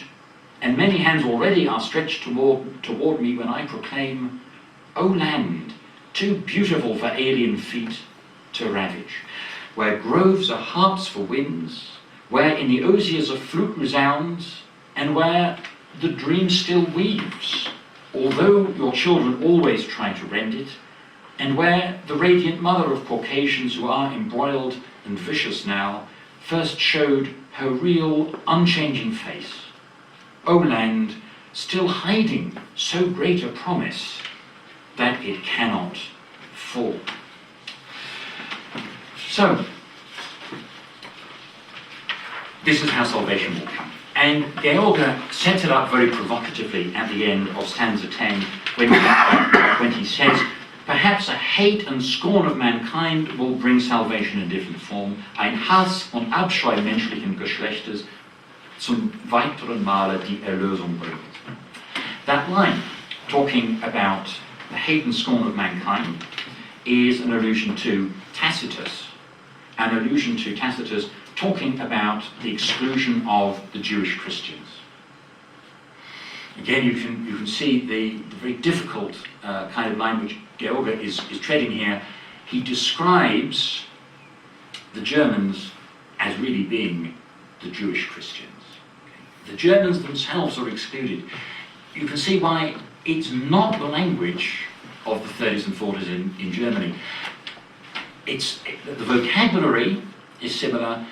and many hands already are stretched toward me when I proclaim, O land, too beautiful for alien feet to ravage, where groves are harps for winds, where in the osiers a flute resounds, and where the dream still weaves, although your children always try to rend it, and where the radiant mother of Caucasians who are embroiled and vicious now first showed her real, unchanging face. O land, still hiding so great a promise that it cannot fall. So, this is how salvation will come. And George sets it up very provocatively at the end of stanza 10 when he says, perhaps a hate and scorn of mankind will bring salvation in different form. Ein Hass und Abscheu menschlichen Geschlechtes zum weiteren Male die Erlösung bringt. That line, talking about the hate and scorn of mankind, is an allusion to Tacitus. An allusion to Tacitus talking about the exclusion of the Jewish Christians. Again, you can see the very difficult kind of line which George is treading here. He describes the Germans as really being the Jewish Christians. The Germans themselves are excluded. You can see why it's not the language of the 30s and 40s in Germany. The vocabulary is similar,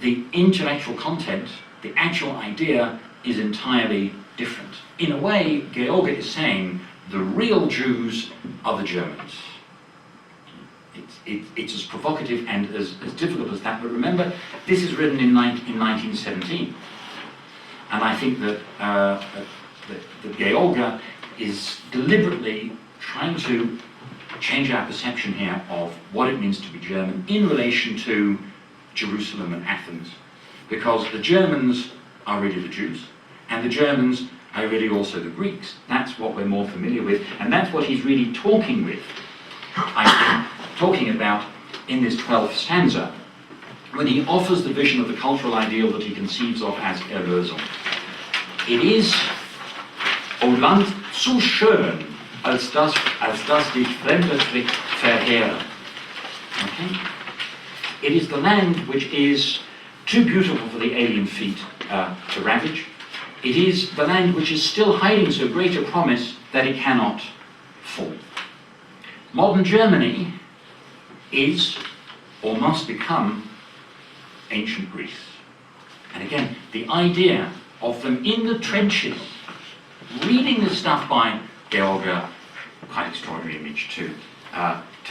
the intellectual content, the actual idea is entirely different. In a way, George is saying the real Jews are the Germans. It's as provocative and as difficult as that, but remember, this is written in 1917. And I think that George is deliberately trying to change our perception here of what it means to be German in relation to Jerusalem and Athens. Because the Germans are really the Jews, and the Germans are really also the Greeks. That's what we're more familiar with, and that's what he's really talking about in this 12th stanza, when he offers the vision of the cultural ideal that he conceives of as Erlösung. It is, O Land, zu schön, als das dich Fremde verheeren. Okay? It is the land which is too beautiful for the alien feet to ravage. It is the land which is still hiding so great a promise that it cannot fall. Modern Germany is, or must become, ancient Greece. And again, the idea of them in the trenches, reading this stuff by George, quite extraordinary image to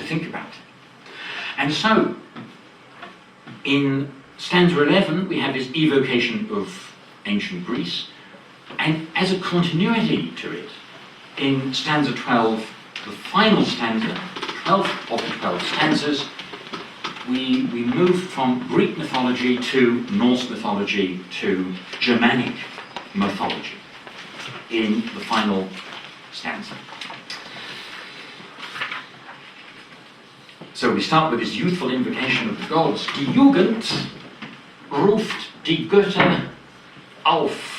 think about it. And so, in stanza 11, we have this evocation of ancient Greece, and as a continuity to it, in stanza 12, the final stanza, 12th of the 12 stanzas, we move from Greek mythology to Norse mythology to Germanic mythology in the final stanza. So we start with this youthful invocation of the gods. Die Jugend ruft die Götter auf.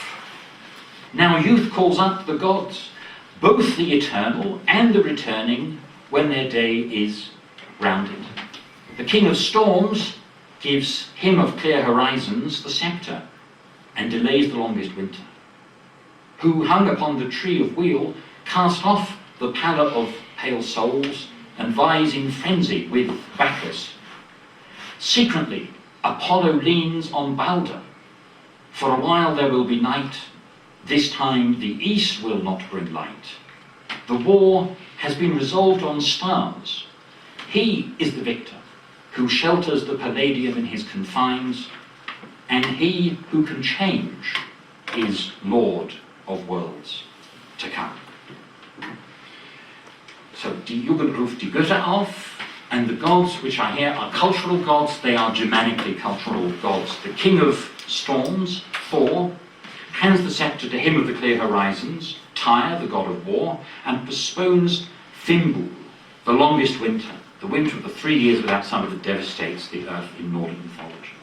Now youth calls up the gods, both the eternal and the returning, when their day is rounded. The king of storms gives him of clear horizons the scepter, and delays the longest winter, who hung upon the tree of weal, cast off the pallor of pale souls, and vies in frenzy with Bacchus. Secretly, Apollo leans on Balder. For a while there will be night, this time the east will not bring light. The war has been resolved on stars. He is the victor, who shelters the Palladium in his confines, and he who can change is Lord of worlds to come. So, die Jugend ruft die Götter auf, and the gods which are here are cultural gods. They are Germanically cultural gods. The king of storms, Thor, hands the scepter to him of the clear horizons, Tyre, the god of war, and postpones Fimbul, the longest winter, the winter of the 3 years without summer that devastates the earth in Nordic mythology.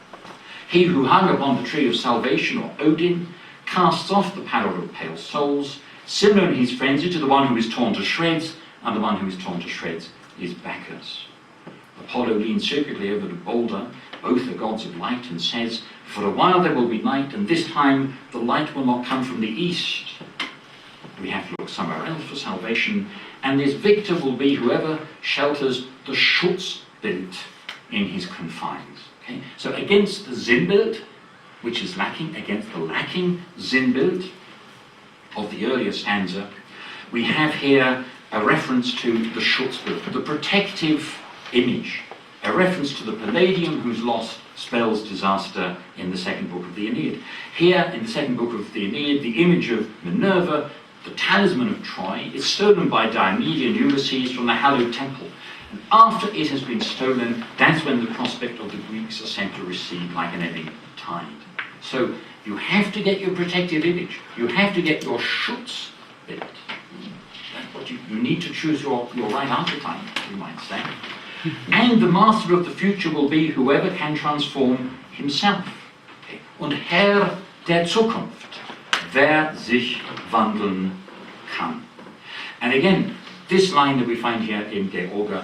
He who hung upon the tree of salvation, or Odin, casts off the pallor of pale souls, similar in his frenzy to the one who is torn to shreds, and the one who is torn to shreds is Bacchus. Apollo leans secretly over to Balder, both the gods of light, and says, for a while there will be night, and this time the light will not come from the east. We have to look somewhere else for salvation, and this victor will be whoever shelters the Schutzbild in his confines. Okay? So against the Sinnbild, which is lacking, against the lacking Sinnbild of the earlier stanza, we have here a reference to the Schutzbild, the protective image, a reference to the Palladium whose loss spells disaster in the second book of the Aeneid. Here, in the second book of the Aeneid, the image of Minerva, the talisman of Troy, is stolen by Diomede and Ulysses from the hallowed temple. And after it has been stolen, that's when the prospect of the Greeks are sent to recede like an ebbing tide. So you have to get your protective image. You have to get your Schutzbild. That's what you need to choose your right archetype, you might say. And the master of the future will be whoever can transform himself. Okay. Und Herr der Zukunft, wer sich wandeln kann. And again, this line that we find here in George,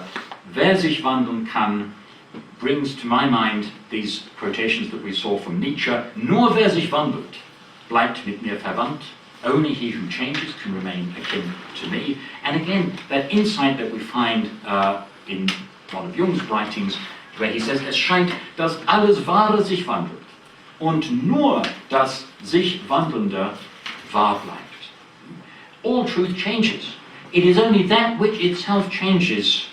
wer sich wandeln kann, brings to my mind these quotations that we saw from Nietzsche. Nur wer sich wandelt, bleibt mit mir verwandt. Only he who changes can remain akin to me. And again, that insight that we find in one of Jung's writings, where he says, es scheint, dass alles Wahre sich wandelt und nur das sich Wandelnde wahr bleibt. All truth changes. It is only that which itself changes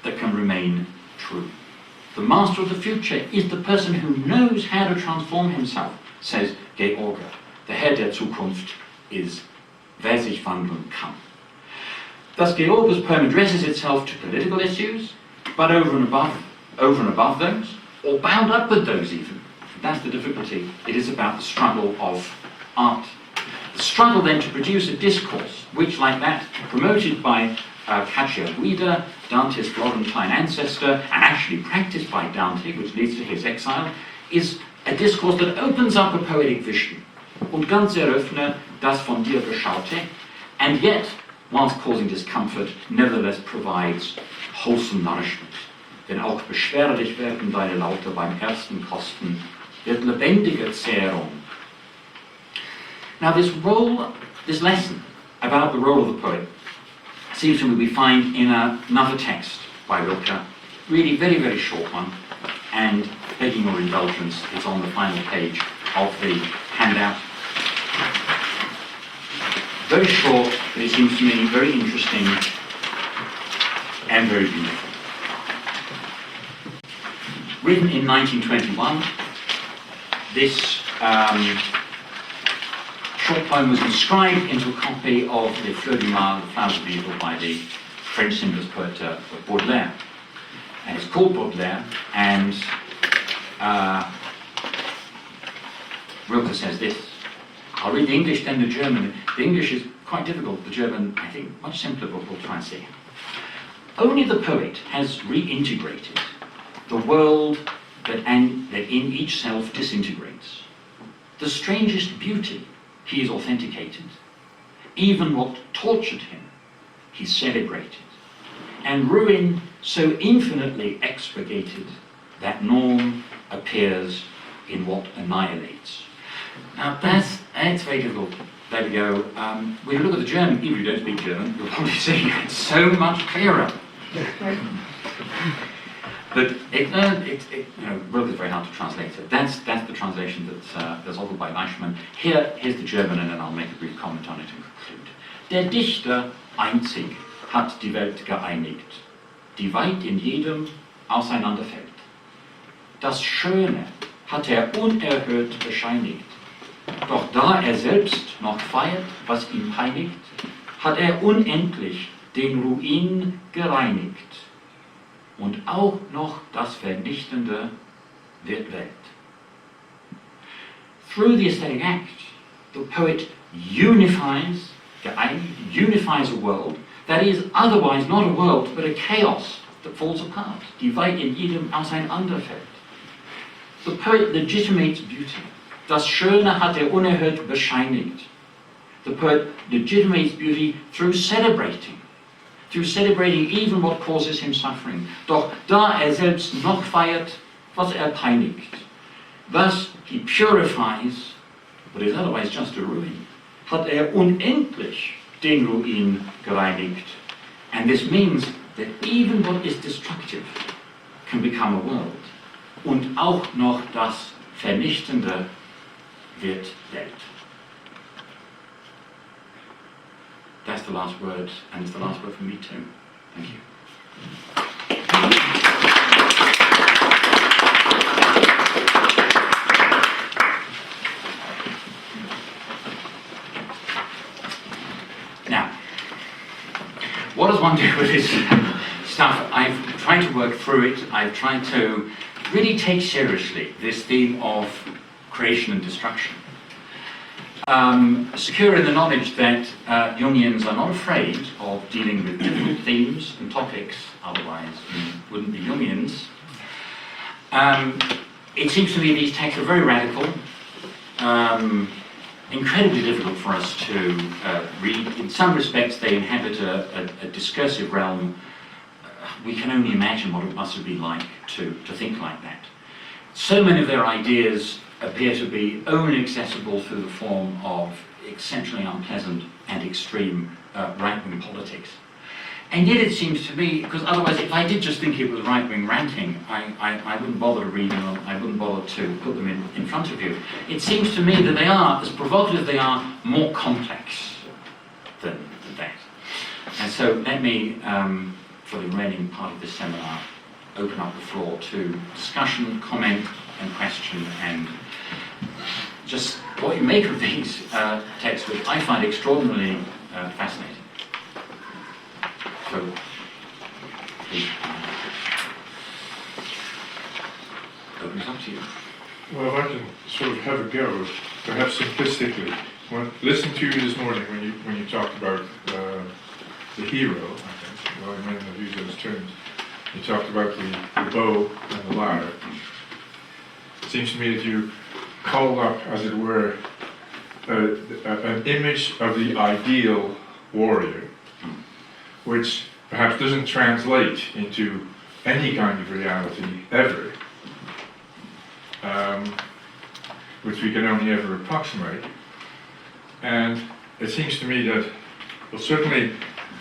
that can remain true. The master of the future is the person who knows how to transform himself, says George. Der Herr der Zukunft is wer sich wandeln kann. Thus George's poem addresses itself to political issues, but over and above those, or bound up with those even. That's the difficulty. It is about the struggle of art. The struggle then to produce a discourse which, like that promoted by Cacciaguida, Dante's Florentine ancestor, and actually practiced by Dante, which leads to his exile, is a discourse that opens up a poetic vision. Und ganz eröffne das von dir Geschaute, and yet, whilst causing discomfort, nevertheless provides wholesome nourishment. Denn auch beschwerlich werden deine Laute beim ersten Kosten, wird lebendige Zehrung. Now this lesson about the role of the poet seems to me we find in another text by Rilke, really very, very short one, and begging your indulgence, it's on the final page of the handout. Very short, but it seems to me very interesting and very beautiful. Written in 1921, this short poem was inscribed into a copy of Les Fleurs du Mal, The Flowers of Evil, by the French symbolist poet Baudelaire. And it's called Baudelaire, and Rilke says this. I'll read the English, then the German. The English is quite difficult, the German, I think, much simpler, but we'll try and see. Only the poet has reintegrated the world that in each self disintegrates. The strangest beauty he is authenticated. Even what tortured him, he celebrated. And ruin so infinitely expurgated that norm appears in what annihilates. Now it's very difficult. There we go. When you look at the German, even if you don't speak German, you'll probably see it's so much clearer. But it's very hard to translate. So that's the translation that's offered by Leishman. Here's the German, and then I'll make a brief comment on it and conclude. Der Dichter einzig hat die Welt geeinigt, die weit in jedem auseinanderfällt. Das Schöne hat unerhört bescheinigt. Doch da selbst noch feiert, was ihn peinigt, hat unendlich den Ruin gereinigt. Und auch noch das Vernichtende wird Welt. Through the aesthetic act, the poet unifies a world that is otherwise not a world but a chaos that falls apart, die weit in jedem auseinanderfällt. The poet legitimates beauty. Das Schöne hat unerhört bescheinigt. The poet legitimates beauty through celebrating even what causes him suffering. Doch da selbst noch feiert, was peinigt. Thus he purifies what is otherwise just a ruin. Hat unendlich den Ruin gereinigt. And this means that even what is destructive can become a world. Und auch noch das Vernichtende wird Welt. That's the last word, and it's the last word from me too. Thank you. Now, what does one do with this stuff? I've tried to work through it. I've tried to really take seriously this theme of creation and destruction. Secure in the knowledge that Jungians are not afraid of dealing with different themes and topics, otherwise we wouldn't be Jungians. It seems to me these texts are very radical, incredibly difficult for us to read. In some respects they inhabit a discursive realm. We can only imagine what it must have been like to think like that. So many of their ideas appear to be only accessible through the form of exceptionally unpleasant and extreme right-wing politics. And yet it seems to me, because otherwise if I did just think it was right-wing ranting, I wouldn't bother to read them, I wouldn't bother to put them in front of you. It seems to me that they are, as provocative as they are, more complex than that. And so let me, for the remaining part of this seminar, open up the floor to discussion, comment and question, and just what you make of these texts, which I find extraordinarily fascinating. So, please, open it up to you. Well, I can sort of have a go, perhaps simplistically. Listen to you this morning when you talked about the hero, I think, well, I may not use those terms. You talked about the bow and the lyre. It seems to me that you called up, as it were, an image of the ideal warrior, which perhaps doesn't translate into any kind of reality ever, which we can only ever approximate. And it seems to me that, well, certainly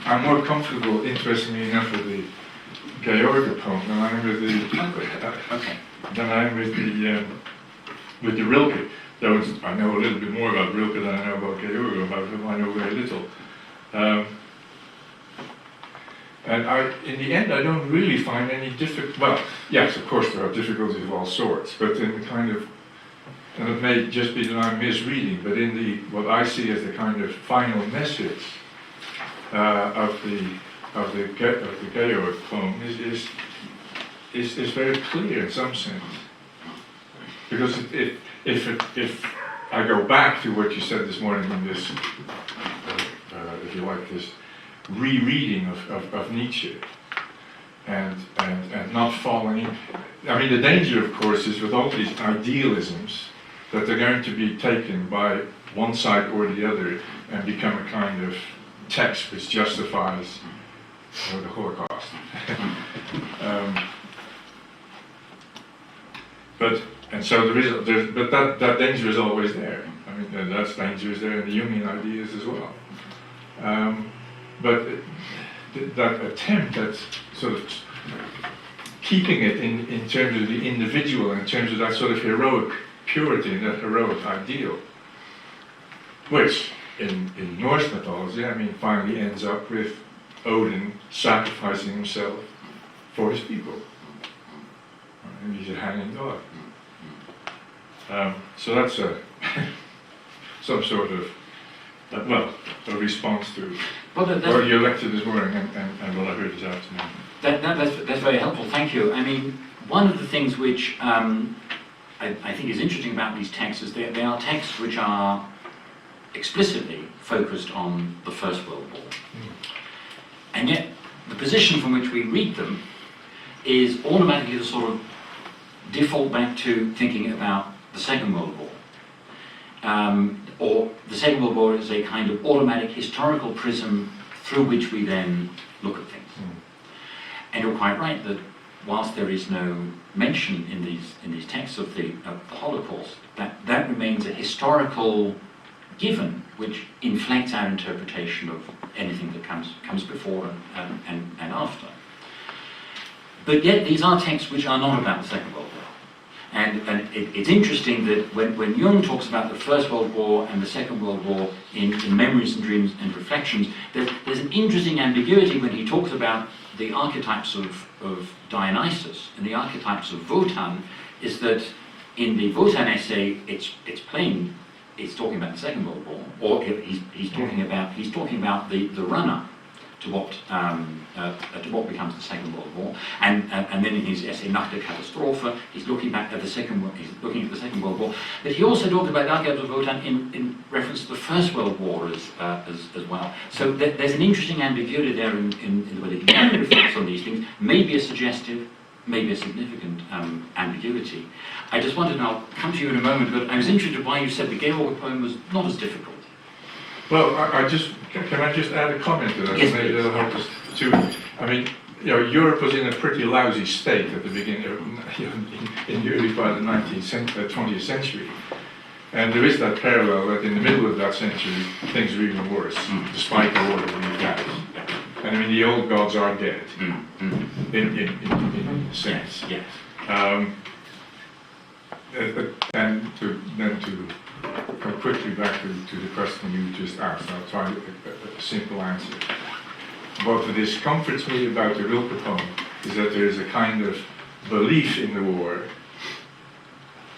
I'm more comfortable, interestingly enough, with the George poem than I am with the Rilke. Though I know a little bit more about Rilke than I know about Georg. About him I know very little. And in the end, I don't really find any difficult. Well, yes, of course there are difficulties of all sorts, but in the kind of, and it may just be that I'm misreading, but in the what I see as the kind of final message of the Georg poem is very clear in some sense, because if I go back to what you said this morning in this, if you like, this rereading of Nietzsche, and not falling in. I mean, the danger, of course, is with all these idealisms that they're going to be taken by one side or the other and become a kind of text which justifies the Holocaust. But And so but that danger is always there. I mean, and that danger is there in the Jungian ideas as well. But that attempt at sort of keeping it in terms of the individual, in terms of that sort of heroic purity and that heroic ideal, which in Norse mythology, I mean, finally ends up with Odin sacrificing himself for his people. And he's a hanging god. So that's some sort of, a response to what you lectured this morning and what I heard this afternoon. That's very helpful, thank you. I mean, one of the things which I think is interesting about these texts is they are texts which are explicitly focused on the First World War. And yet, the position from which we read them is automatically to sort of default back to thinking about the Second World War. Or the Second World War is a kind of automatic historical prism through which we then look at things. And you're quite right that whilst there is no mention in these texts of the Holocaust, that remains a historical given which inflects our interpretation of anything that comes before and after. But yet these are texts which are not about the Second World War. And it's interesting that when Jung talks about the First World War and the Second World War in Memories and Dreams and Reflections, there's an interesting ambiguity when he talks about the archetypes of Dionysus and the archetypes of Wotan, is that in the Wotan essay, it's plain, it's talking about the Second World War, or he's talking about the runner to what becomes the Second World War, and then in his essay Nach der Katastrophe, he's looking at the Second World War. But he also talked about the archetypes of Wotan in reference to the First World War as well. So there's an interesting ambiguity there in the way that he reflects on these things. Maybe a suggestive, maybe a significant ambiguity. I just wanted, and I'll come to you in a moment, but I was interested why you said the Georg poem was not as difficult. Well, can I just add a comment to that? Yes, maybe that'll help us too. I mean, Europe was in a pretty lousy state at the beginning, in the early part of the 20th century. And there is that parallel that in the middle of that century, things are even worse, despite the order of these guys. And I mean, the old gods are dead, in a sense. Yes. And to come quickly back to the question you just asked, I'll try a simple answer. What discomforts me about the Rilke poem is that there is a kind of belief in the war,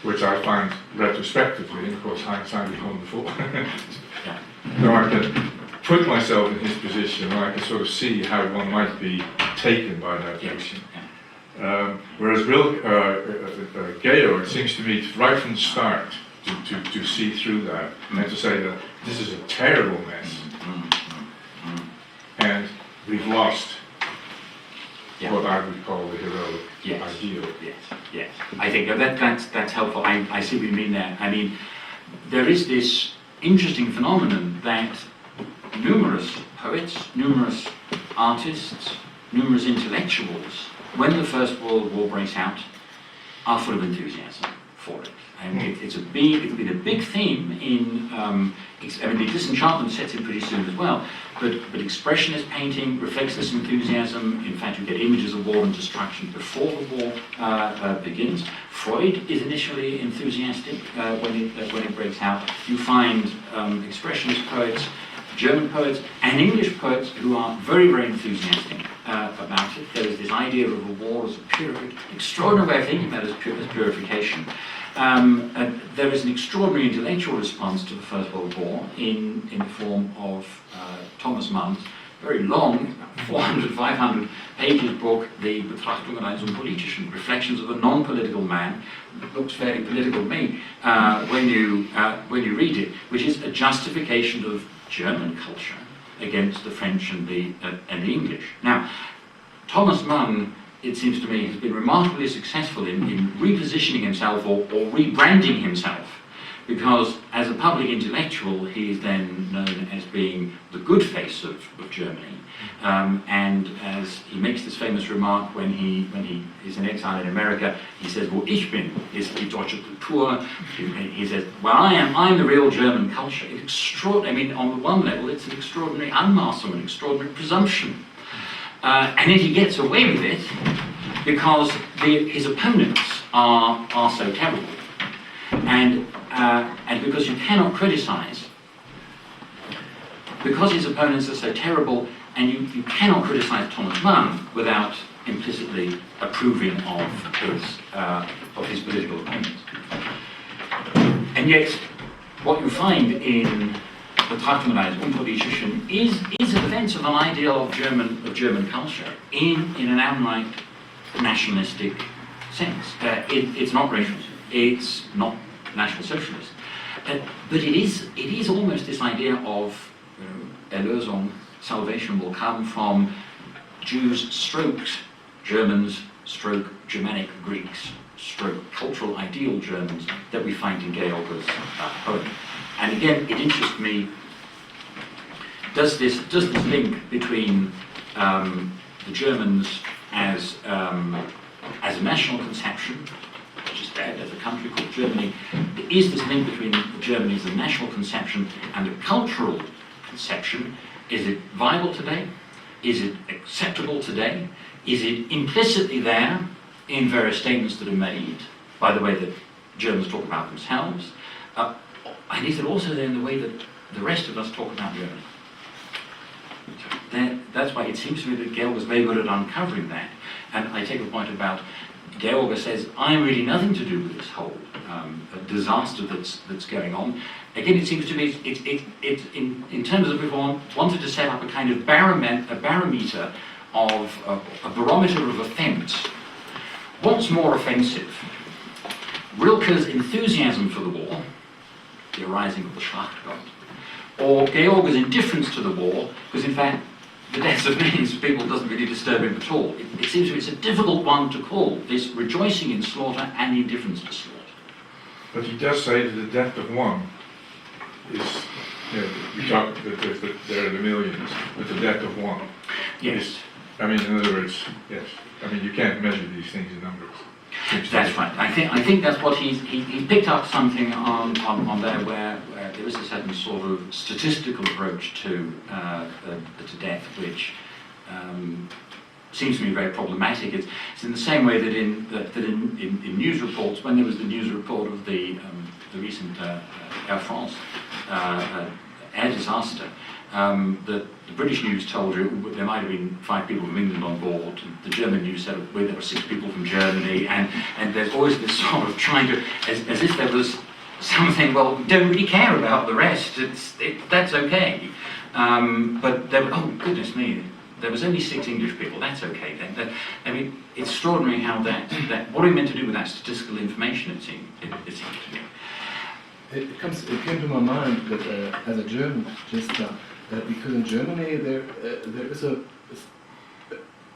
which I find retrospectively, and of course hindsight is wonderful, so I can put myself in his position and I can sort of see how one might be taken by that notion. Whereas Georg, it seems to me, right from the start, to see through that and to say that this is a terrible mess and we've lost what I would call the heroic ideal. Yes. I think that's helpful. I see what you mean there. I mean, there is this interesting phenomenon that numerous poets, numerous artists, numerous intellectuals, when the First World War breaks out, are full of enthusiasm for it. And it's been a big theme in, the Disenchantment sets in pretty soon as well, but expressionist painting reflects this enthusiasm. In fact, you get images of war and destruction before the war begins. Freud is initially enthusiastic when it breaks out. You find expressionist poets, German poets, and English poets who are very, very enthusiastic about it. There is this idea of a war as a extraordinary way of thinking about it as purification. And there is an extraordinary intellectual response to the First World War in the form of Thomas Mann's very long, 400, 500 pages book, the Betrachtungen eines Unpolitischen, Reflections of a Non-Political Man. It looks very political to me when you read it, which is a justification of German culture against the French and the English. Now, Thomas Mann, it seems to me, has been remarkably successful in repositioning himself or rebranding himself because as a public intellectual, he is then known as being the good face of Germany. And as he makes this famous remark when he is in exile in America, he says, "Wo ich bin, ist die deutsche Kultur." He says, "Well, I'm the real German culture." It's extraordinary. I mean, on the one level, it's an extraordinary Anmaßung, an extraordinary presumption. And yet he gets away with it because his opponents are so terrible. And because you cannot criticize, because his opponents are so terrible, and you cannot criticize Thomas Mann without implicitly approving of his political opponents. And yet, what you find in Betrachtung eines Unpolitischen is a defense of an ideal of German culture in an outright nationalistic sense. It's not racial, it's not National Socialist, but it is almost this idea of Erlösung, salvation will come from Jews stroke Germans stroke Germanic Greeks stroke cultural ideal Germans that we find in George's poem. And again, it interests me, does this link between the Germans as a national conception, which is dead as a country called Germany, is this link between Germany as a national conception and a cultural conception? Is it viable today? Is it acceptable today? Is it implicitly there in various statements that are made by the way that Germans talk about themselves? And is it also there in the way that the rest of us talk about Germany? That's why it seems to me that Georg was very good at uncovering that. And I take the point about Georg says, I'm really nothing to do with this whole disaster that's going on. Again, it seems to me it's in terms of people wanted to set up a kind of barometer of a barometer of offence. What's more offensive? Rilke's enthusiasm for the war, the arising of the Schlachtgott, or Georg's indifference to the war, because in fact the deaths of millions of people doesn't really disturb him at all. It seems to me it's a difficult one to call, this rejoicing in slaughter and indifference to slaughter. But he does say that the death of one is, we talk that there are the millions, but the death of one. Yes. I mean, in other words, yes. I mean, you can't measure these things in numbers. That's right. I think that's what he's picked up something on there where there is a certain sort of statistical approach to death, which seems to me very problematic. It's in the same way that in news reports, when there was the news report of the recent Air France air disaster, the British news told you there might have been 5 people from England on board. The German news said well, there were 6 people from Germany, and there's always this sort of trying to, as if there was something, well, we don't really care about the rest, that's okay. But there were, oh goodness me, there was only 6 English people, that's okay then. I mean, it's extraordinary how that what are we meant to do with that statistical information, it seems to me. It came to my mind that as a German, just because in Germany there is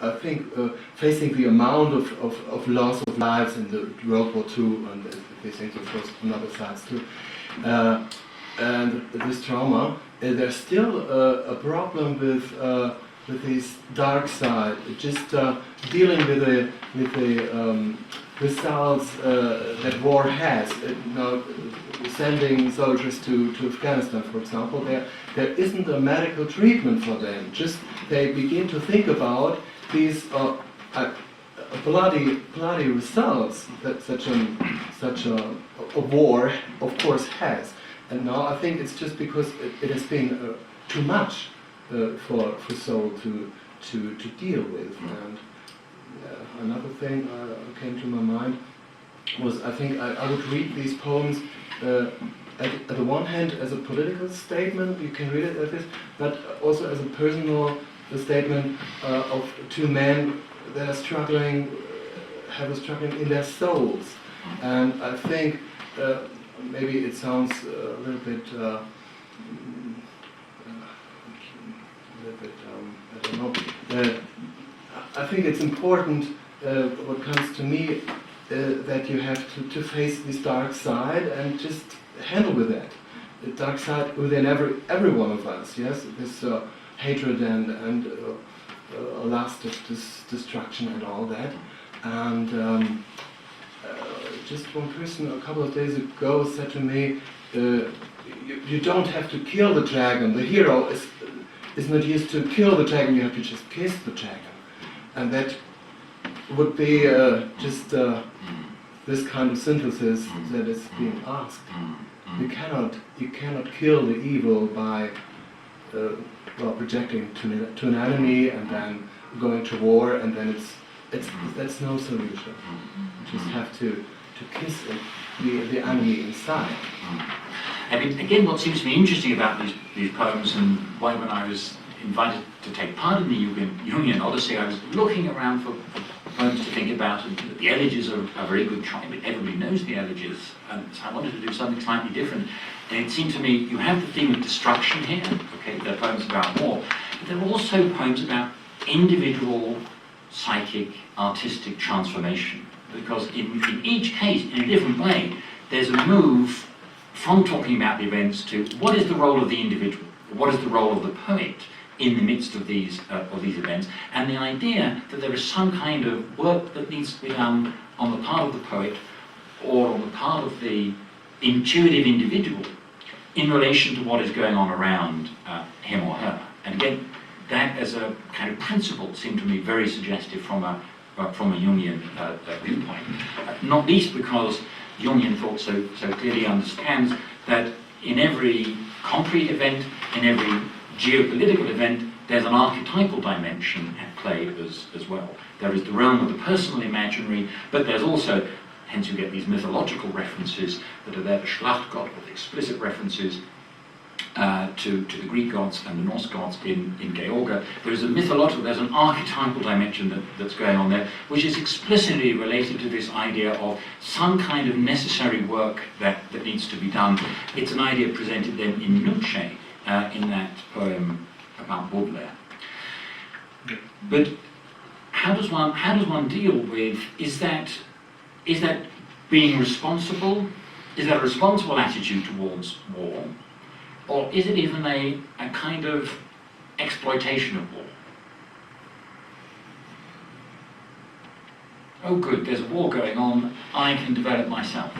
I think facing the amount of loss of lives in the World War II, and these things of course on other sides too, and this trauma, there's still a problem with this dark side, just dealing with the results that war has. Sending soldiers to Afghanistan, for example, there isn't a medical treatment for them. Just they begin to think about these bloody results that such a war, of course, has. And now I think it's just because it has been too much for soul to deal with. And another thing came to my mind was I think I would read these poems at the one hand as a political statement, you can read it as this, but also as a personal statement of 2 men that are struggling, have a struggling in their souls. And I think maybe it sounds a little bit, I don't know. I think it's important, what comes to me, that you have to face this dark side and just handle with that. The dark side within every one of us, yes, this hatred and lust of destruction and all that. And just one person a couple of days ago said to me, you don't have to kill the dragon. The hero is not used to kill the dragon, you have to just kiss the dragon. And that would be just this kind of synthesis that is being asked. You cannot kill the evil by projecting to an enemy and then going to war, and then that's no solution. You just have to kiss the enemy inside. I mean, again, what seems to be interesting about these poems, and why when I was invited to take part in the Jungian Odyssey, I was looking around for poems to think about, and the elegies are a very good choice, but everybody knows the elegies, and so I wanted to do something slightly different. And it seemed to me, you have the theme of destruction here, okay, there are poems about war, but there are also poems about individual psychic, artistic transformation, because in each case, in a different way, there's a move from talking about the events to what is the role of the individual, what is the role of the poet in the midst of these events, and the idea that there is some kind of work that needs to be done on the part of the poet or on the part of the intuitive individual in relation to what is going on around him or her. And again, that as a kind of principle seemed to me very suggestive from a Jungian viewpoint, not least because Jungian thought so clearly understands that in every concrete event, in every geopolitical event, there's an archetypal dimension at play as well. There is the realm of the personal imaginary, but there's also, hence you get these mythological references that are there, the Schlachtgott, with explicit references to the Greek gods and the Norse gods in Georgia. There's there's an archetypal dimension that's going on there, which is explicitly related to this idea of some kind of necessary work that needs to be done. It's an idea presented then in Nuce, in that poem about Baudelaire. But how does one deal with, is that being responsible? Is that a responsible attitude towards war? Or is it even a kind of exploitation of war? Oh good, there's a war going on, I can develop myself.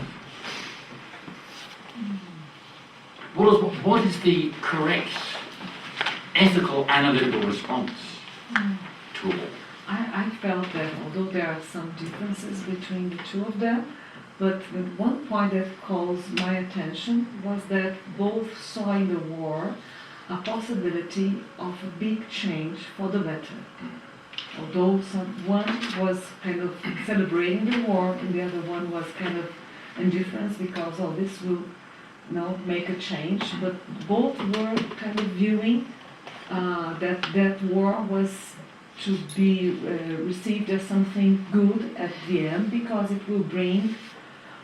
What is the correct ethical analytical response to war? I felt that although there are some differences between the two of them, but the one point that calls my attention was that both saw in the war a possibility of a big change for the better. Although one was kind of celebrating the war and the other one was kind of indifference because, oh, this will make a change, but both were kind of viewing that war was to be received as something good at the end because it will bring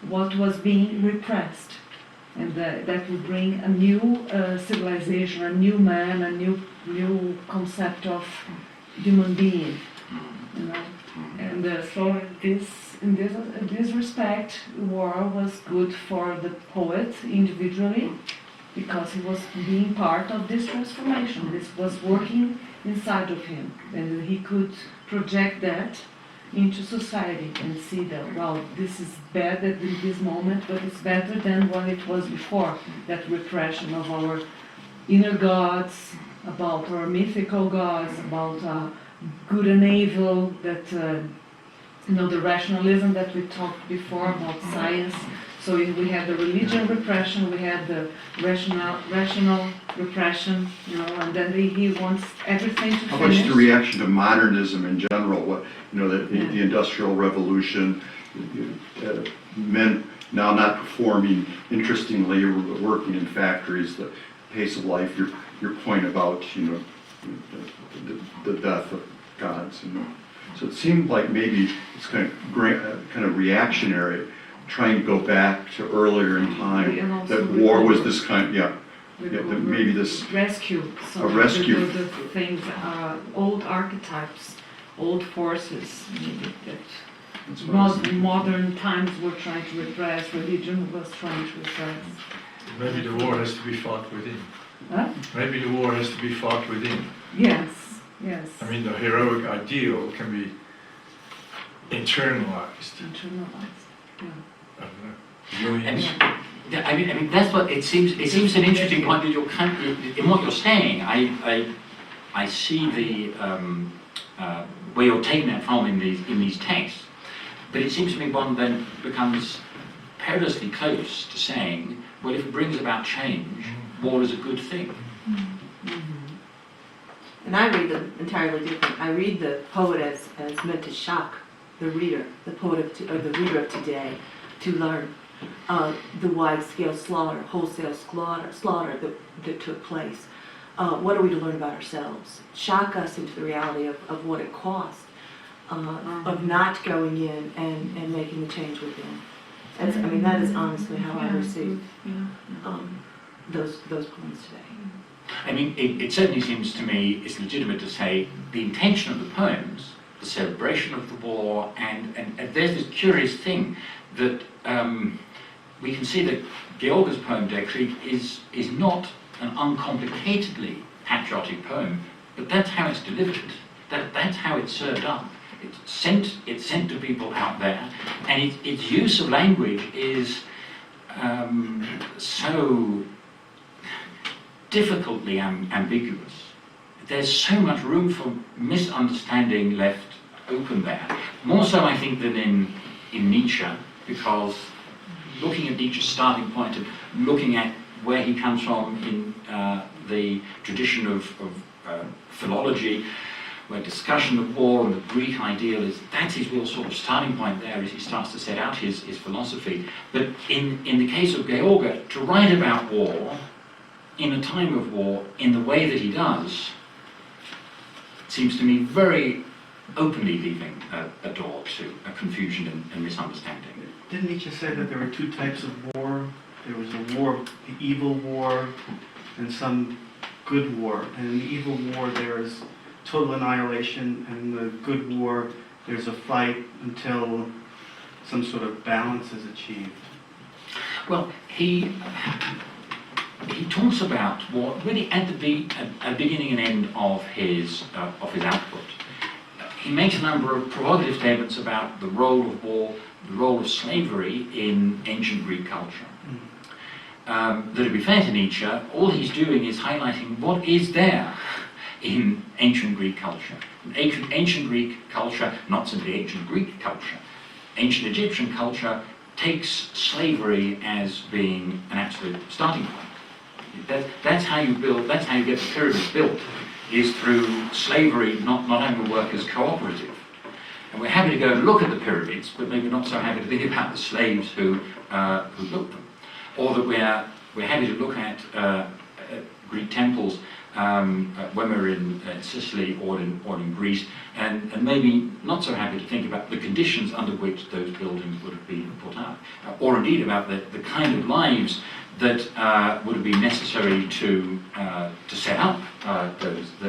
what was being repressed, and that will bring a new civilization, a new man, a new concept of human being, And so in this respect, war was good for the poet individually because he was being part of this transformation. This was working inside of him, and he could project that into society and see that, well, this is bad at this moment, but it's better than what it was before. That repression of our inner gods, about our mythical gods, about good and evil, that the rationalism that we talked before about science. So we had the religion repression, we had the rational repression, and then he wants everything to finish. How much the reaction to modernism in general? What the Industrial Revolution, men now not performing interestingly, working in factories, the pace of life. Your point about the death of gods. So it seemed like maybe it's kind of reactionary, trying to go back to earlier in time, that war was this kind, maybe this rescue, a rescue. The things, old archetypes, old forces, maybe that That's what I was thinking. modern times were trying to repress, religion was trying to repress. Maybe the war has to be fought within. Huh? Maybe the war has to be fought within. Yes, yes. I mean, the heroic ideal can be internalized. Internalized, yeah. I don't know. Millions. Yeah, I mean, that's what it seems. It seems an interesting point that you're in what you're saying. I see the where you're taking that from in these texts, but it seems to me one then becomes perilously close to saying, well, if it brings about change, war is a good thing. And I read them entirely different. I read the poet as meant to shock the reader, the poet or the reader of today, to learn the wide-scale slaughter, wholesale slaughter that took place. What are we to learn about ourselves? Shock us into the reality of what it cost, of not going in and making the change within. That's, I mean, that is honestly how I receive those poems today. I mean, it certainly seems to me it's legitimate to say the intention of the poems, the celebration of the war, and there's this curious thing that we can see that George's poem Der Krieg is not an uncomplicatedly patriotic poem, but that's how it's delivered. That's how it's served up. It's sent to people out there, and its use of language is so difficultly ambiguous. There's so much room for misunderstanding left open there. More so, I think, than in Nietzsche, because looking at Nietzsche's starting point and looking at where he comes from in the tradition of philology, where discussion of war and the Greek ideal that's his real sort of starting point there as he starts to set out his philosophy. But in the case of George, to write about war in a time of war in the way that he does seems to me very openly leaving a door to a confusion and misunderstanding. Didn't Nietzsche say that there were two types of war? There was a war, the evil war, and some good war. And in the evil war there is total annihilation, and in the good war there's a fight until some sort of balance is achieved. Well, he talks about war really at the beginning and end of his output. He makes a number of provocative statements about the role of war, the role of slavery in ancient Greek culture. That to be fair to Nietzsche, all he's doing is highlighting what is there in ancient Greek culture. Ancient Greek culture, not simply ancient Greek culture, ancient Egyptian culture takes slavery as being an absolute starting point. That's how you build, that's how you get the pyramids built, is through slavery, not having the workers cooperative. And we're happy to go and look at the pyramids, but maybe not so happy to think about the slaves who built them. Or that we're happy to look at Greek temples when we're in Sicily or in Greece, and maybe not so happy to think about the conditions under which those buildings would have been put up, or indeed about the kind of lives that would have been necessary to set up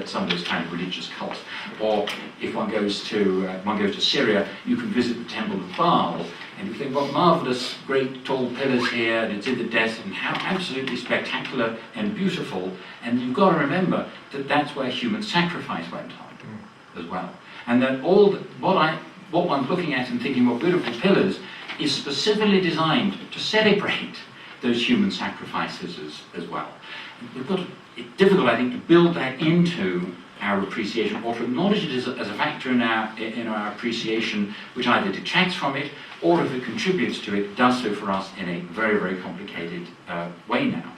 some of those kind of religious cults. Or if one goes to Syria, you can visit the Temple of Baal, and you think, what marvelous, great, tall pillars here, and it's in the desert, and how absolutely spectacular and beautiful. And you've got to remember that that's where human sacrifice went on as well. And that what one's looking at and thinking, what beautiful pillars, is specifically designed to celebrate those human sacrifices as well. It's difficult, I think, to build that into our appreciation, or to acknowledge it as a factor in our appreciation, which either detracts from it, or if it contributes to it, does so for us in a very, very complicated way now.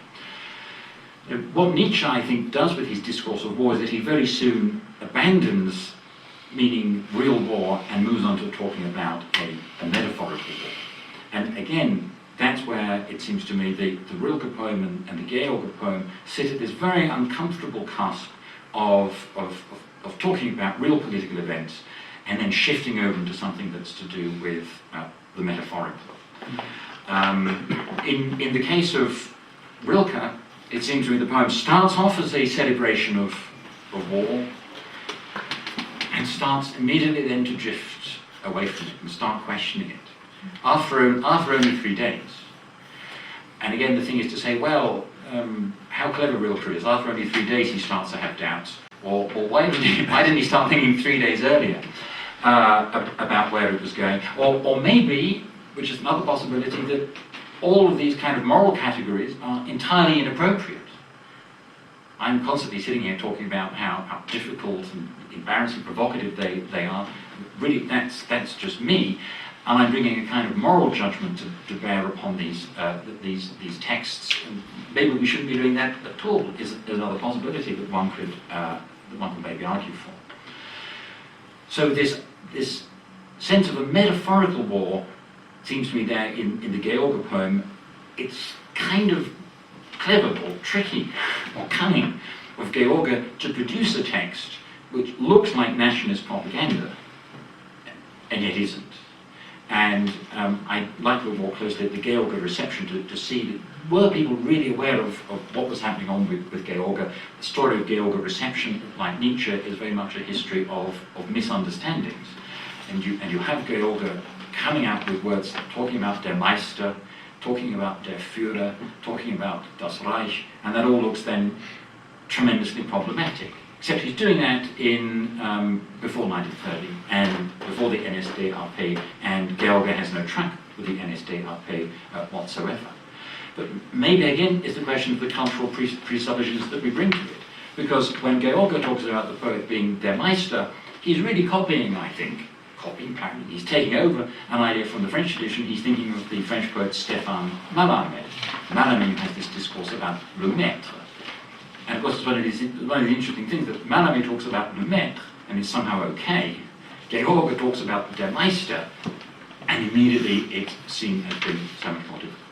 What Nietzsche, I think, does with his discourse of war is that he very soon abandons meaning real war and moves on to talking about a metaphorical war. And again, that's where it seems to me the Rilke poem and the George poem sit at this very uncomfortable cusp of talking about real political events and then shifting over into something that's to do with the metaphorical. In the case of Rilke, it seems to me the poem starts off as a celebration of war and starts immediately then to drift away from it and start questioning it. After only 3 days. And again, the thing is to say, well, how clever Rilke is. After only 3 days, he starts to have doubts. Or why didn't he start thinking 3 days earlier about where it was going? Or maybe, which is another possibility, that all of these kind of moral categories are entirely inappropriate. I'm constantly sitting here talking about how difficult and embarrassing, provocative they are. Really, that's just me. And I'm bringing a kind of moral judgment to bear upon these texts. And maybe we shouldn't be doing that at all. Is another possibility that one could maybe argue for. So this sense of a metaphorical war seems to me there in the George poem. It's kind of clever or tricky or cunning of George to produce a text which looks like nationalist propaganda and yet isn't. And I'd like to look more closely at the George reception to see that were people really aware of what was happening on with George. The story of George reception, like Nietzsche, is very much a history of misunderstandings. And you have George coming out with words talking about der Meister, talking about der Führer, talking about das Reich, and that all looks then tremendously problematic. Except he's doing that in before 1930 and before the NSDAP, and George has no track with the NSDAP whatsoever. But maybe again it's the question of the cultural presuppositions that we bring to it. Because when George talks about the poet being der Meister, he's really copying, I think, apparently. He's taking over an idea from the French tradition. He's thinking of the French poet Stéphane Mallarmé. Mallarmé has this discourse about le maître. And of course, it's one of the interesting things that Mallarmé talks about le maître, and it's somehow okay. George talks about der Meister, and immediately it's seen as being so much more difficult.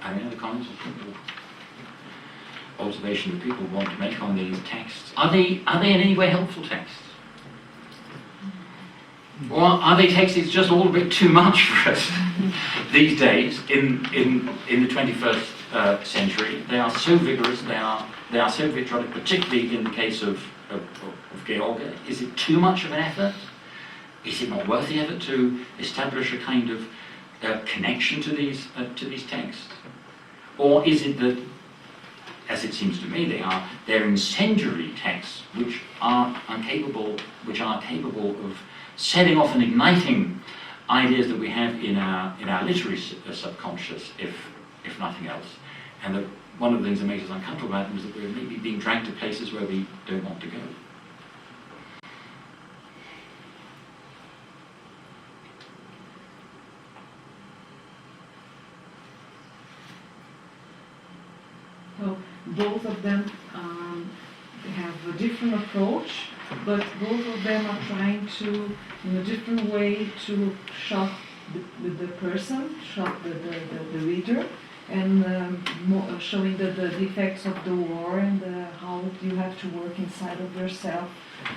Any other comments or observation that people want to make on these texts? Are they in any way helpful texts? Or are they texts that's just all a bit too much for us these days in the 21st century? They are so vigorous, they are so vitriolic, particularly in the case of George. Is it too much of an effort? Is it not worth the effort to establish a kind of connection to these texts? Or is it that, as it seems to me, they're incendiary texts which are capable of setting off and igniting ideas that we have in our literary subconscious, if nothing else. And that one of the things that makes us uncomfortable about them is that we're maybe being dragged to places where we don't want to go. So both of them have a different approach, but both of them are trying to, in a different way, to shock the person, shock the reader, and showing the defects of the war and how you have to work inside of yourself,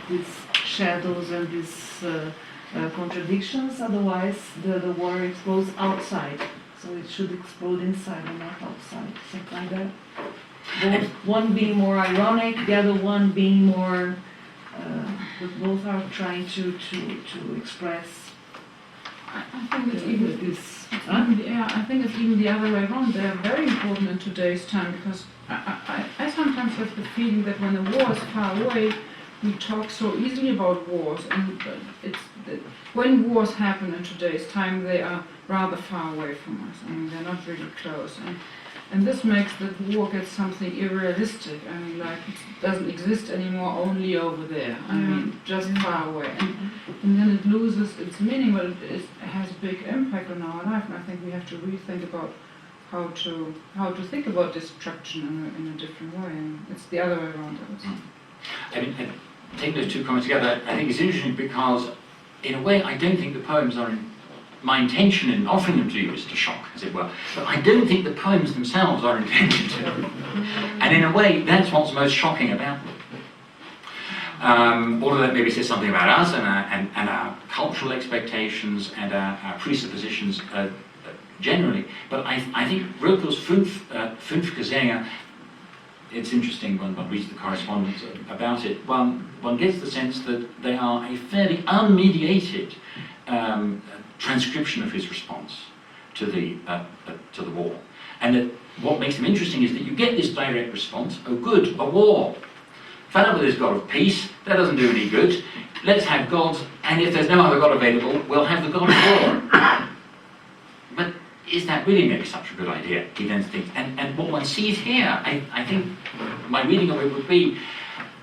these shadows and these contradictions. Otherwise, the war explodes outside. So it should explode inside and not outside, something like that. One being more ironic, the other one being more, but both are trying to express. I think it's even this. I think it's even the other way around. They are very important in today's time because I sometimes have the feeling that when the war is far away, we talk so easily about wars, and when wars happen in today's time, they are rather far away from us. I mean, they're not really close, and this makes that war get something irrealistic. I mean, like it doesn't exist anymore, only over there. I mean, just far away, and then it loses its meaning, but it has a big impact on our life. And I think we have to rethink about how to think about destruction in a different way. And it's the other way around, I would say. I mean, taking those two comments together, I think it's interesting because, in a way, I don't think the poems are my intention in offering them to you is to shock, as it were. But I don't think the poems themselves are intended to. And in a way, that's what's most shocking about them. Although that maybe says something about us and our cultural expectations and our presuppositions generally. But I think Rilke's fünf Gesänge it's interesting when one reads the correspondence about it. One gets the sense that they are a fairly unmediated transcription of his response to the war, and that what makes them interesting is that you get this direct response. Oh, good, a war. Fed up with this God of peace, that doesn't do any good. Let's have gods, and if there's no other God available, we'll have the God of war. But is that really maybe such a good idea? He then thinks, and what one sees here, I think my reading of it would be,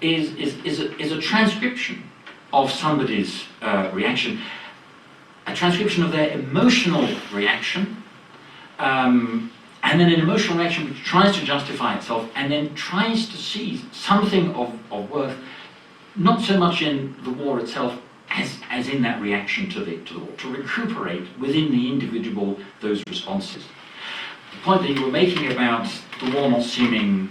is a transcription of somebody's reaction, a transcription of their emotional reaction, and then an emotional reaction which tries to justify itself and then tries to see something of worth, not so much in the war itself as in that reaction to the war, to recuperate within the individual those responses. The point that you were making about the war not seeming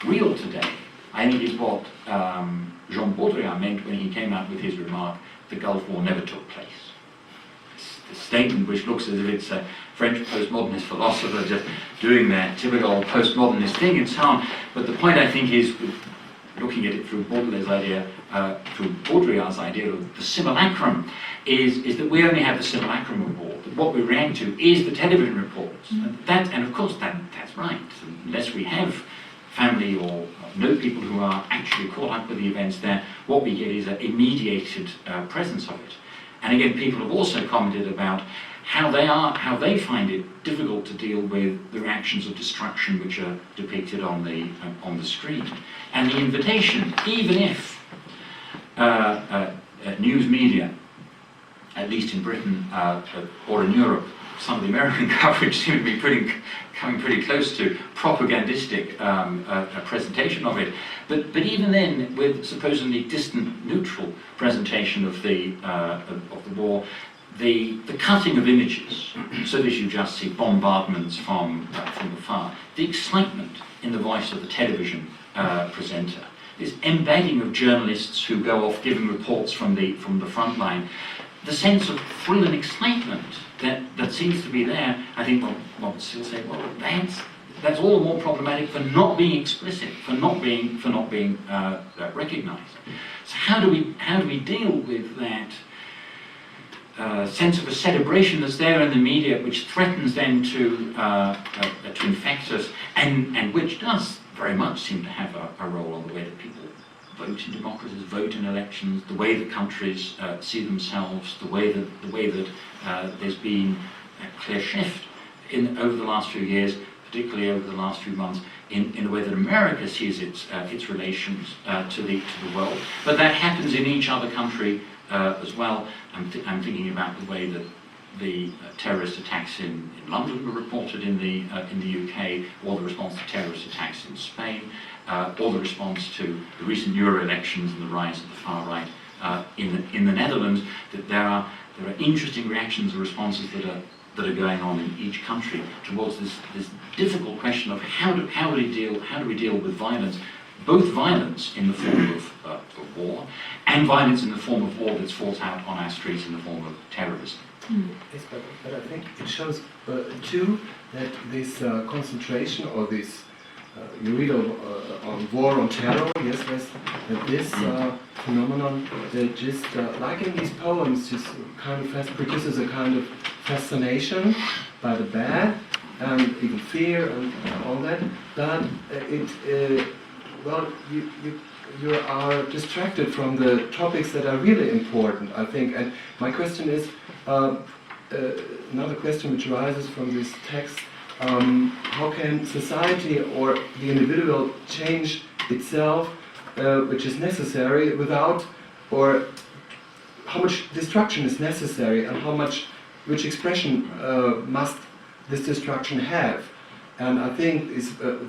real today, I think is what Jean Baudrillard meant when he came out with his remark, the Gulf War never took place. It's a statement which looks as if it's a French postmodernist philosopher just doing their typical postmodernist thing and so on. But the point, I think, is looking at it through Baudelaire's idea, through Baudrillard's idea of the simulacrum, is that we only have the simulacrum of war. That what we react to is the television reports. And of course, that's right. Unless we have family or know people who are actually caught up with the events there, what we get is a mediated presence of it. And again, people have also commented about how they find it difficult to deal with the reactions of destruction which are depicted on the screen. And the invitation, even if news media, at least in Britain or in Europe, some of the American coverage seemed to be coming pretty close to propagandistic presentation of it. But even then, with supposedly distant, neutral presentation of the war, the cutting of images, so that you just see bombardments from afar, the excitement in the voice of the television presenter, this embedding of journalists who go off giving reports from the front line, the sense of thrill and excitement that seems to be there. I think one would still say, well, that's all the more problematic for not being explicit, for not being recognised. So how do we deal with that sense of a celebration that's there in the media, which threatens then to infect us, and which does very much seem to have a role on the way that people vote in democracies, vote in elections, the way that countries see themselves, the way that there's been a clear shift over the last few years, particularly over the last few months, in the way that America sees its relations to the world. But that happens in each other country as well. I'm thinking about the way that the terrorist attacks in London were reported in the UK, or the response to terrorist attacks in Spain, or the response to the recent Euro elections and the rise of the far right in the Netherlands. That there are interesting reactions and responses that are going on in each country towards this difficult question of how do we deal with violence, both violence in the form of war and violence in the form of war that's fought out on our streets in the form of terrorism. Yes, but I think it shows too that this concentration or this you read on war on terror, yes, that this phenomenon that just like in these poems just kind of produces a kind of fascination by the bad and even fear and all that, but you are distracted from the topics that are really important, I think. And my question is, another question which arises from this text, how can society or the individual change itself, which is necessary, without, or how much destruction is necessary, and which expression must this destruction have? And I think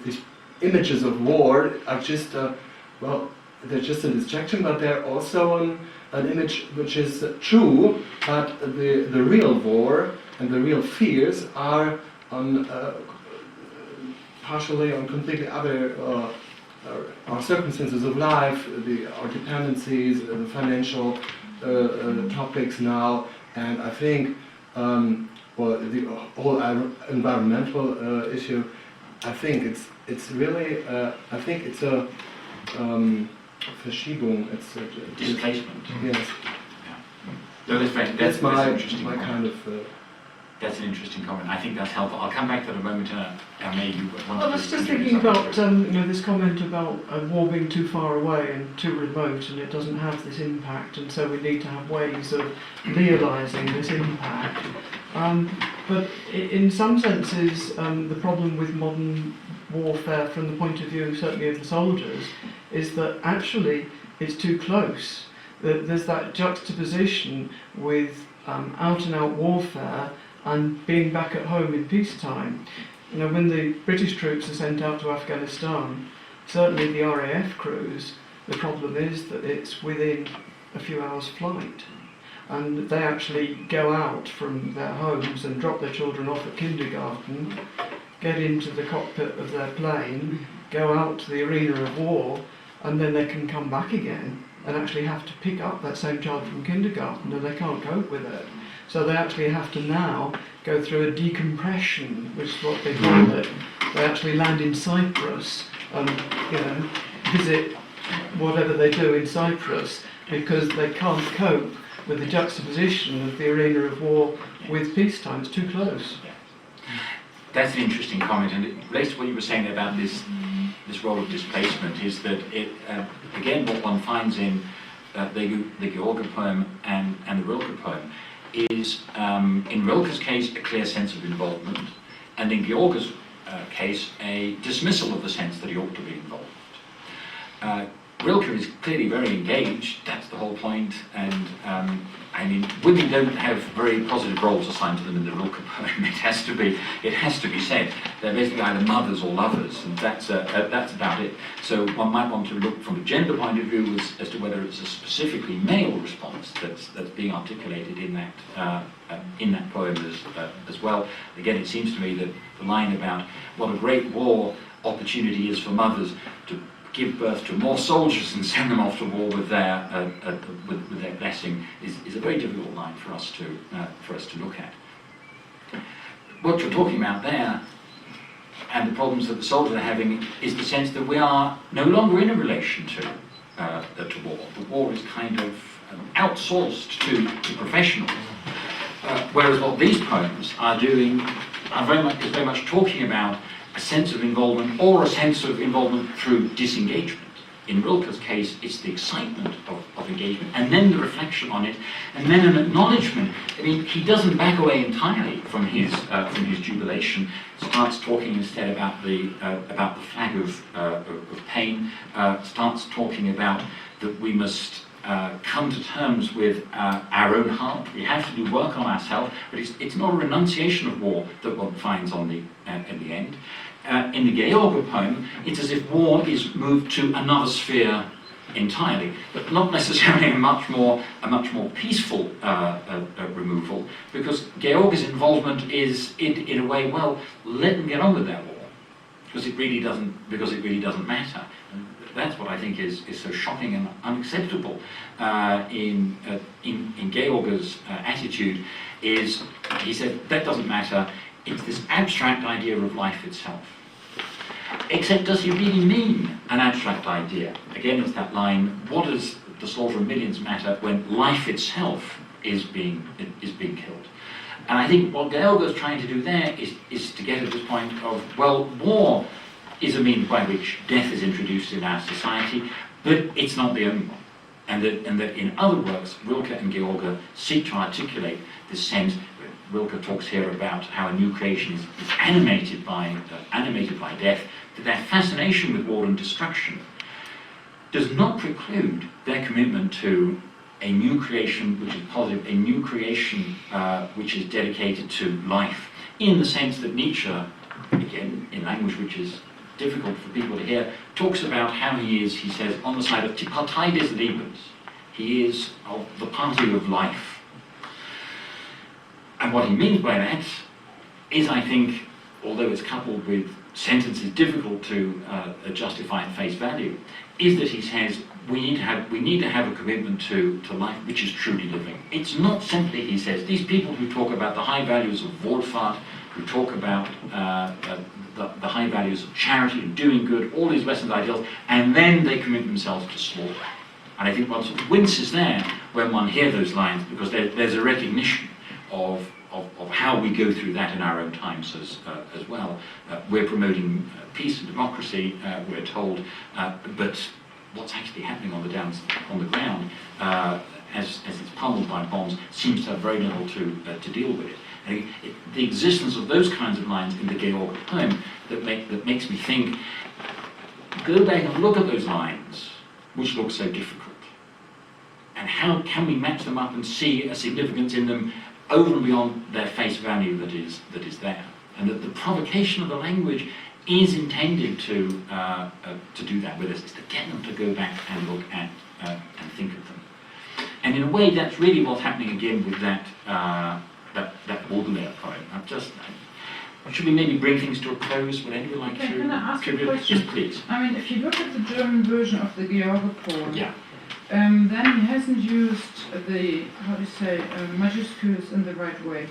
these images of war are just, they're just a distraction, but they're also an image which is true, but the real war and the real fears are partially on completely other our circumstances of life, our dependencies, the financial topics now, and I think the whole environmental issue I think it's really I think it's a Verschiebung. It's a, Displacement. yes. No, That's my interesting my comment. kind of. That's an interesting comment. I think that's helpful. I'll come back to that in a moment. May you want I to was just contribute thinking about something? this comment about war being too far away and too remote, and it doesn't have this impact, and so we need to have ways of realising this impact. But in some senses, the problem with modern warfare, from the point of view certainly of the soldiers, is that actually it's too close. There's that juxtaposition with out-and-out warfare and being back at home in peacetime. You know, when the British troops are sent out to Afghanistan, certainly the RAF crews, the problem is that it's within a few hours' flight. And they actually go out from their homes and drop their children off at kindergarten, get into the cockpit of their plane, go out to the arena of war, and then they can come back again and actually have to pick up that same child from kindergarten, and they can't cope with it. So they actually have to now go through a decompression, which is what they call it. They actually land in Cyprus and visit whatever they do in Cyprus, because they can't cope with the juxtaposition of the arena of war with peacetime. It's too close. That's an interesting comment, and it relates to what you were saying about this role of displacement. Is that it again what one finds in the George poem and the Rilke poem is in Rilke's case a clear sense of involvement, and in George's case a dismissal of the sense that he ought to be involved. Rilke is clearly very engaged, that's the whole point, and I mean, women don't have very positive roles assigned to them in the Rilke poem. It has to be said. They're basically either mothers or lovers, and that's about it. So one might want to look from a gender point of view as to whether it's a specifically male response that's being articulated in that poem as well. Again, it seems to me that the line about what a great war opportunity is for mothers to give birth to more soldiers and send them off to war with their blessing is a very difficult line for us to look at. What you're talking about there, and the problems that the soldiers are having, is the sense that we are no longer in a relation to war. The war is kind of outsourced to professionals. Whereas what these poems are doing is very much talking about a sense of involvement, or a sense of involvement through disengagement. In Rilke's case, it's the excitement of engagement, and then the reflection on it, and then an acknowledgement. I mean, he doesn't back away entirely from his jubilation. Starts talking instead about the flag of pain. Starts talking about that we must come to terms with our own heart. We have to do work on ourselves, but it's not a renunciation of war that one finds in the end. In the George poem, it's as if war is moved to another sphere entirely, but not necessarily a much more peaceful removal, because George's involvement is in a way, well, let them get on with their war, because it really doesn't matter. And that's what I think is so shocking and unacceptable in George's attitude. Is he said that doesn't matter. It's this abstract idea of life itself. Except, does he really mean an abstract idea? Again, it's that line, what does the slaughter of millions matter when life itself is being killed? And I think what George is trying to do there is to get at this point of, well, war is a means by which death is introduced in our society, but it's not the only one. And that in other works, Rilke and George seek to articulate this sense. Rilke talks here about how a new creation is animated by death, that their fascination with war and destruction does not preclude their commitment to a new creation which is positive, a new creation which is dedicated to life, in the sense that Nietzsche, again in language which is difficult for people to hear, talks about how he says, on the side of die Partei des Lebens. He is of the party of life. And what he means by that is, I think, although it's coupled with sentences difficult to justify at face value, is that he says we need to have a commitment to life which is truly living. It's not simply, he says, these people who talk about the high values of Wohlfahrt, who who talk about the high values of charity and doing good, all these lessons, ideals, and then they commit themselves to slaughter. And I think one sort of winces there when one hears those lines, because there's a recognition of how we go through that in our own times as well. We're promoting peace and democracy, we're told, but what's actually happening on the ground, as it's pummeled by bombs, seems to have very little to deal with it. And the existence of those kinds of lines in the Georg poem that makes me think, go back and look at those lines, which look so difficult, and how can we match them up and see a significance in them over and beyond their face value that is there, and that the provocation of the language is intended to do that with us, is to get them to go back and look at and think of them. And in a way, that's really what's happening again with that Baudelaire poem. Should we maybe bring things to a close? Would anyone like to? Can I ask a contribute? question? Yes, please. I mean, if you look at the German version of the Georg poem, Yeah. then he hasn't used the, how do you say, majuscules in the right way.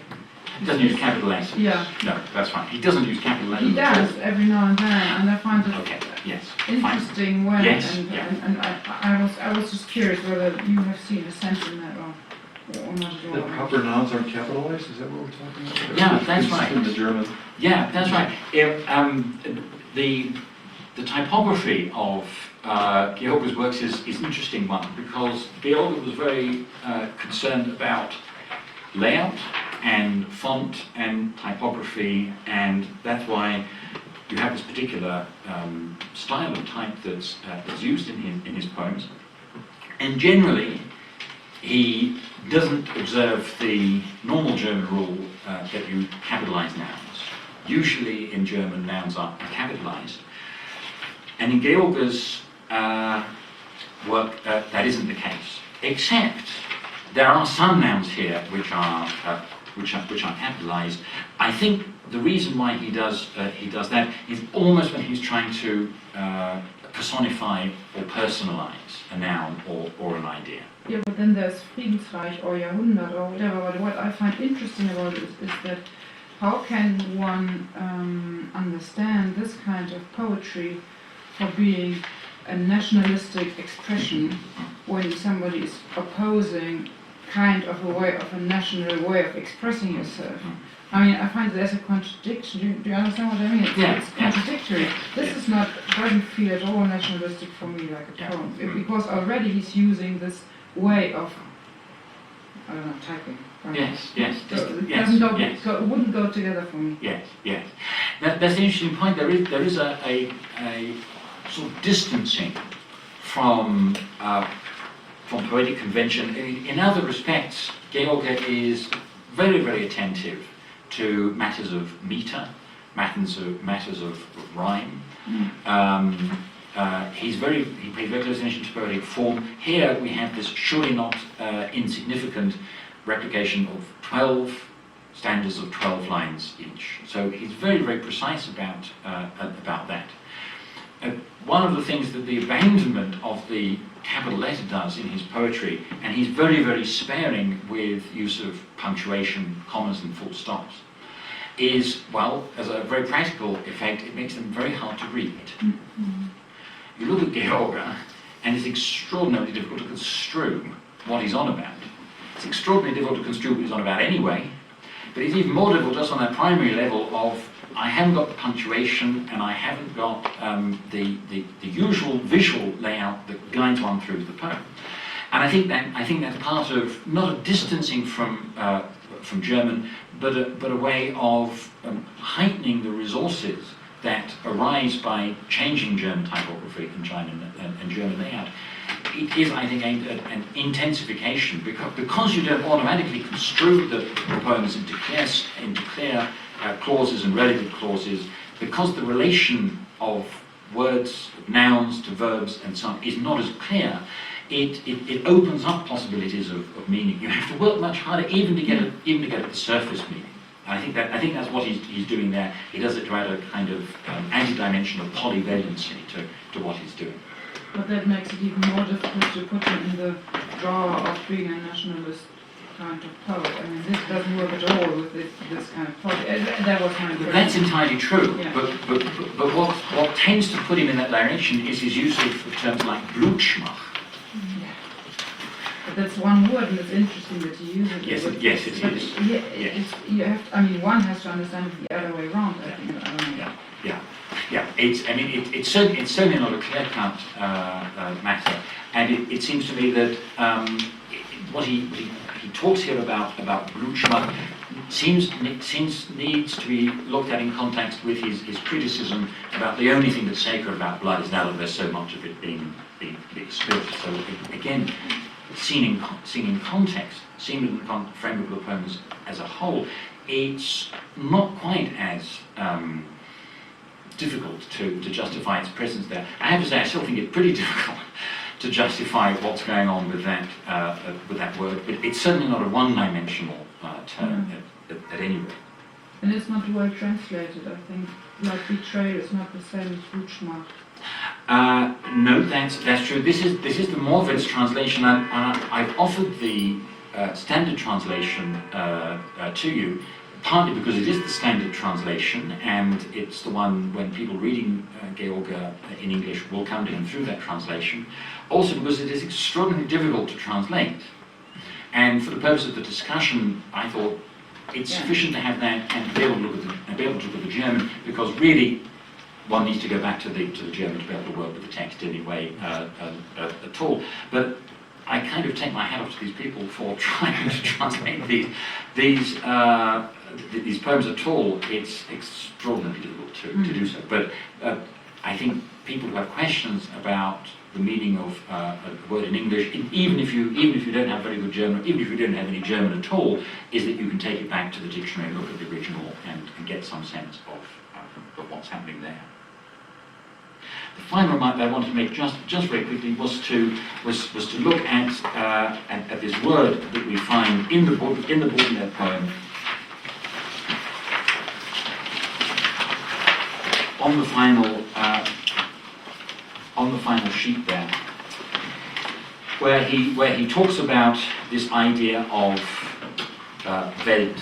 He doesn't use capital S. Yeah. No, that's fine. He doesn't use capital S. He does every now and then, and I find it Okay. Yes. Fine. interesting when, Yes, and, yeah. and I was just curious whether you have seen a sense in that or not at The all. proper nouns aren't capitalized, is that what we're talking about? Yeah, that's right. In the German. Yeah, that's right. The typography of Georg's works is an interesting one, because Georg was very concerned about layout and font and typography, and that's why you have this particular style of type that's used in his poems. And generally, he doesn't observe the normal German rule that you capitalize nouns. Usually in German, nouns are capitalized. And in Georg's work, that isn't the case, except there are some nouns here which are capitalized. I think the reason why he does that is almost when he's trying to personify or personalize a noun or an idea. Yeah, but then there's Friedensreich or Jahrhundert or whatever. But what I find interesting about it is that how can one understand this kind of poetry for being a nationalistic expression when somebody is opposing kind of a national way of expressing yourself? I mean, I find there's a contradiction. Do you understand what I mean? It's contradictory. This is not, doesn't feel at all nationalistic for me, like a poem. Because already he's using this way of, I don't know, typing. Yes. It wouldn't go together for me. Yes. That's an interesting point. There is a sort of distancing from poetic convention. In other respects, Georg is very, very attentive to matters of meter, matters of rhyme. He pays very close attention to poetic form. Here we have this surely not insignificant replication of 12 stanzas of 12 lines each. So he's very, very precise about that. One of the things that the abandonment of the capital letter does in his poetry, and he's very, very sparing with use of punctuation, commas and full stops, is, well, as a very practical effect, it makes them very hard to read. You look at Georg, and it's extraordinarily difficult to construe what he's on about. It's extraordinarily difficult to construe what he's on about anyway, but it's even more difficult just on that primary level of, I haven't got the punctuation and I haven't got the usual visual layout that guides one through the poem. And I think that's part of not a distancing from German, but a way of heightening the resources that arise by changing German typography and German layout. It is, I think, an intensification because you don't automatically construe the poems into clear clauses and relative clauses, because the relation of words, of nouns to verbs and so on is not as clear. It opens up possibilities of meaning. You have to work much harder even to get at the surface meaning. And I think that's what he's doing there. He does it to add a kind of added dimension of polyvalency to what he's doing. But that makes it even more difficult to put him in the drawer of being a nationalist kind of poet. I mean, this doesn't work at all with this kind of poet. That was my impression. That's entirely true, Yeah. but what tends to put him in that direction is his use of terms like Blutschmach. But that's one word, and it's interesting that you use it. Yes, But- yes, it but is. Yeah, Yes. you have to, I mean, one has to understand it the other way around, I think. I don't know. Yeah, it's certainly not a clear-cut matter, and it seems to me that what he talks here about Blutschmach needs to be looked at in context with his criticism about the only thing that's sacred about blood is now that there's so much of it being spilled. So again, seen in context, seen within the framework of the poem as a whole, it's not quite as difficult to justify its presence there. I have to say, I still think it's pretty difficult to justify what's going on with that word, but it's certainly not a one-dimensional term at any rate. And it's not well translated, I think. Like betrayal is not the same as Blutschmach. No, that's true. This is the Morvitz translation, and I've offered the standard translation to you, partly because it is the standard translation, and it's the one when people reading George in English will come to him through that translation. Also because it is extraordinarily difficult to translate. And for the purpose of the discussion, I thought it's sufficient to have that and be able to look at the German, because really one needs to go back to the German to be able to work with the text anyway at all. But I kind of take my hat off to these people for trying to translate these poems at all. It's extraordinarily difficult to do so. But I think people who have questions about the meaning of a word in English, even if you don't have very good German, even if you don't have any German at all, is that you can take it back to the dictionary and look at the original and get some sense of what's happening there. The final remark that I wanted to make just very quickly was to look at this word that we find in the Baudelaire poem on the final sheet there, where he talks about this idea of Welt.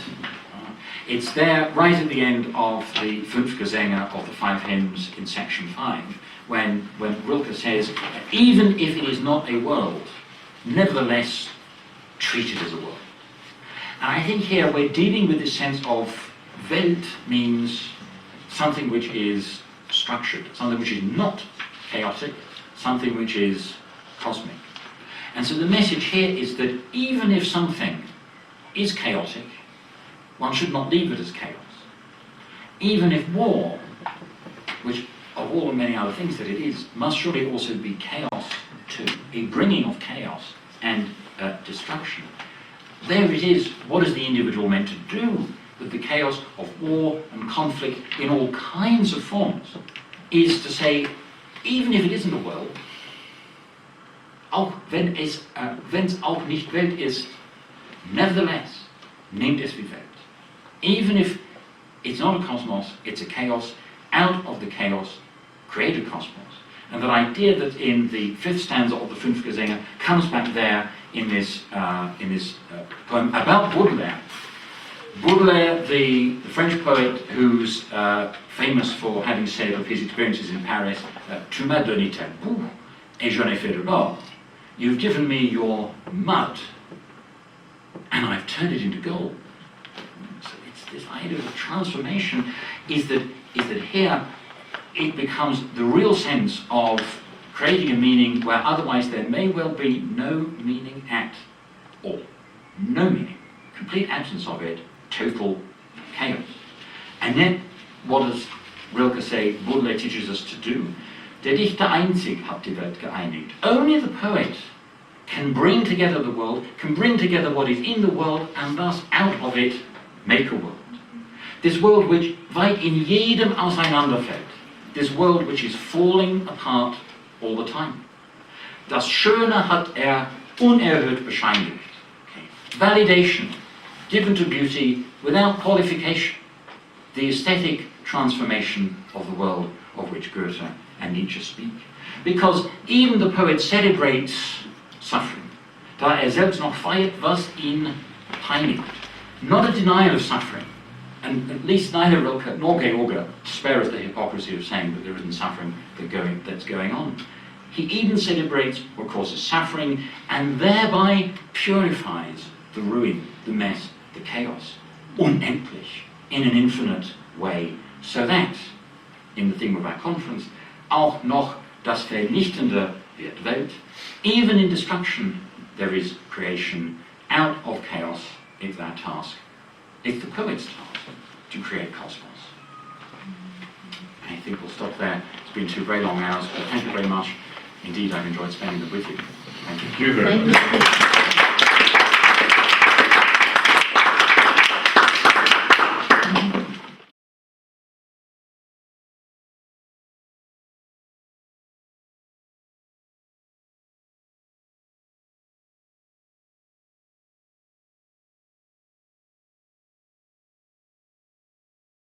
It's there right at the end of the Fünf Gesänge of the Five Hymns in section 5, when Rilke says, even if it is not a world, nevertheless treat it as a world. And I think here we're dealing with this sense of Welt means something which is structured, something which is not chaotic, something which is cosmic. And so the message here is that even if something is chaotic, one should not leave it as chaos. Even if war, which of all the many other things that it is, must surely also be chaos too, a bringing of chaos and destruction. There it is. What is the individual meant to do with the chaos of war and conflict in all kinds of forms? Is to say, even if it isn't a world, auch wenn es auch nicht Welt ist, nevertheless, nehmt es wie Welt. Even if it's not a cosmos, it's a chaos. Out of the chaos, create a cosmos. And that idea that in the fifth stanza of the Fünf Gesänge comes back there in this poem about Baudelaire. Baudelaire, the French poet who's famous for having said of his experiences in Paris, tu m'as donné ta boue, et j'en ai fait de l'or. You've given me your mud, and I've turned it into gold. So it's this idea of transformation is that here it becomes the real sense of creating a meaning where otherwise there may well be no meaning at all. No meaning. Complete absence of it. Total chaos. And then, what does Rilke say Baudelaire teaches us to do? Der Dichter einzig hat die Welt geeinigt. Only the poet can bring together the world, can bring together what is in the world, and thus out of it make a world. This world which weit in jedem auseinanderfällt. This world which is falling apart all the time. Das Schöne hat unerhört bescheinigt. Okay. Validation given to beauty without qualification. The aesthetic transformation of the world of which Goethe and Nietzsche speak. Because even the poet celebrates suffering. Da selbst noch feiert, was ihn timing it, not a denial of suffering. And at least neither Rilke nor George spare us the hypocrisy of saying that there isn't suffering that's going on. He even celebrates what causes suffering and thereby purifies the ruin, the mess, the chaos, unendlich, in an infinite way, so that, in the theme of our conference, auch noch das Vernichtende wird Welt. Even in destruction there is creation. Out of chaos is our task. It's the poet's task to create cosmos. I think we'll stop there. It's been 2 very long hours, but thank you very much. Indeed, I've enjoyed spending them with you. Thank you. Thank you very much.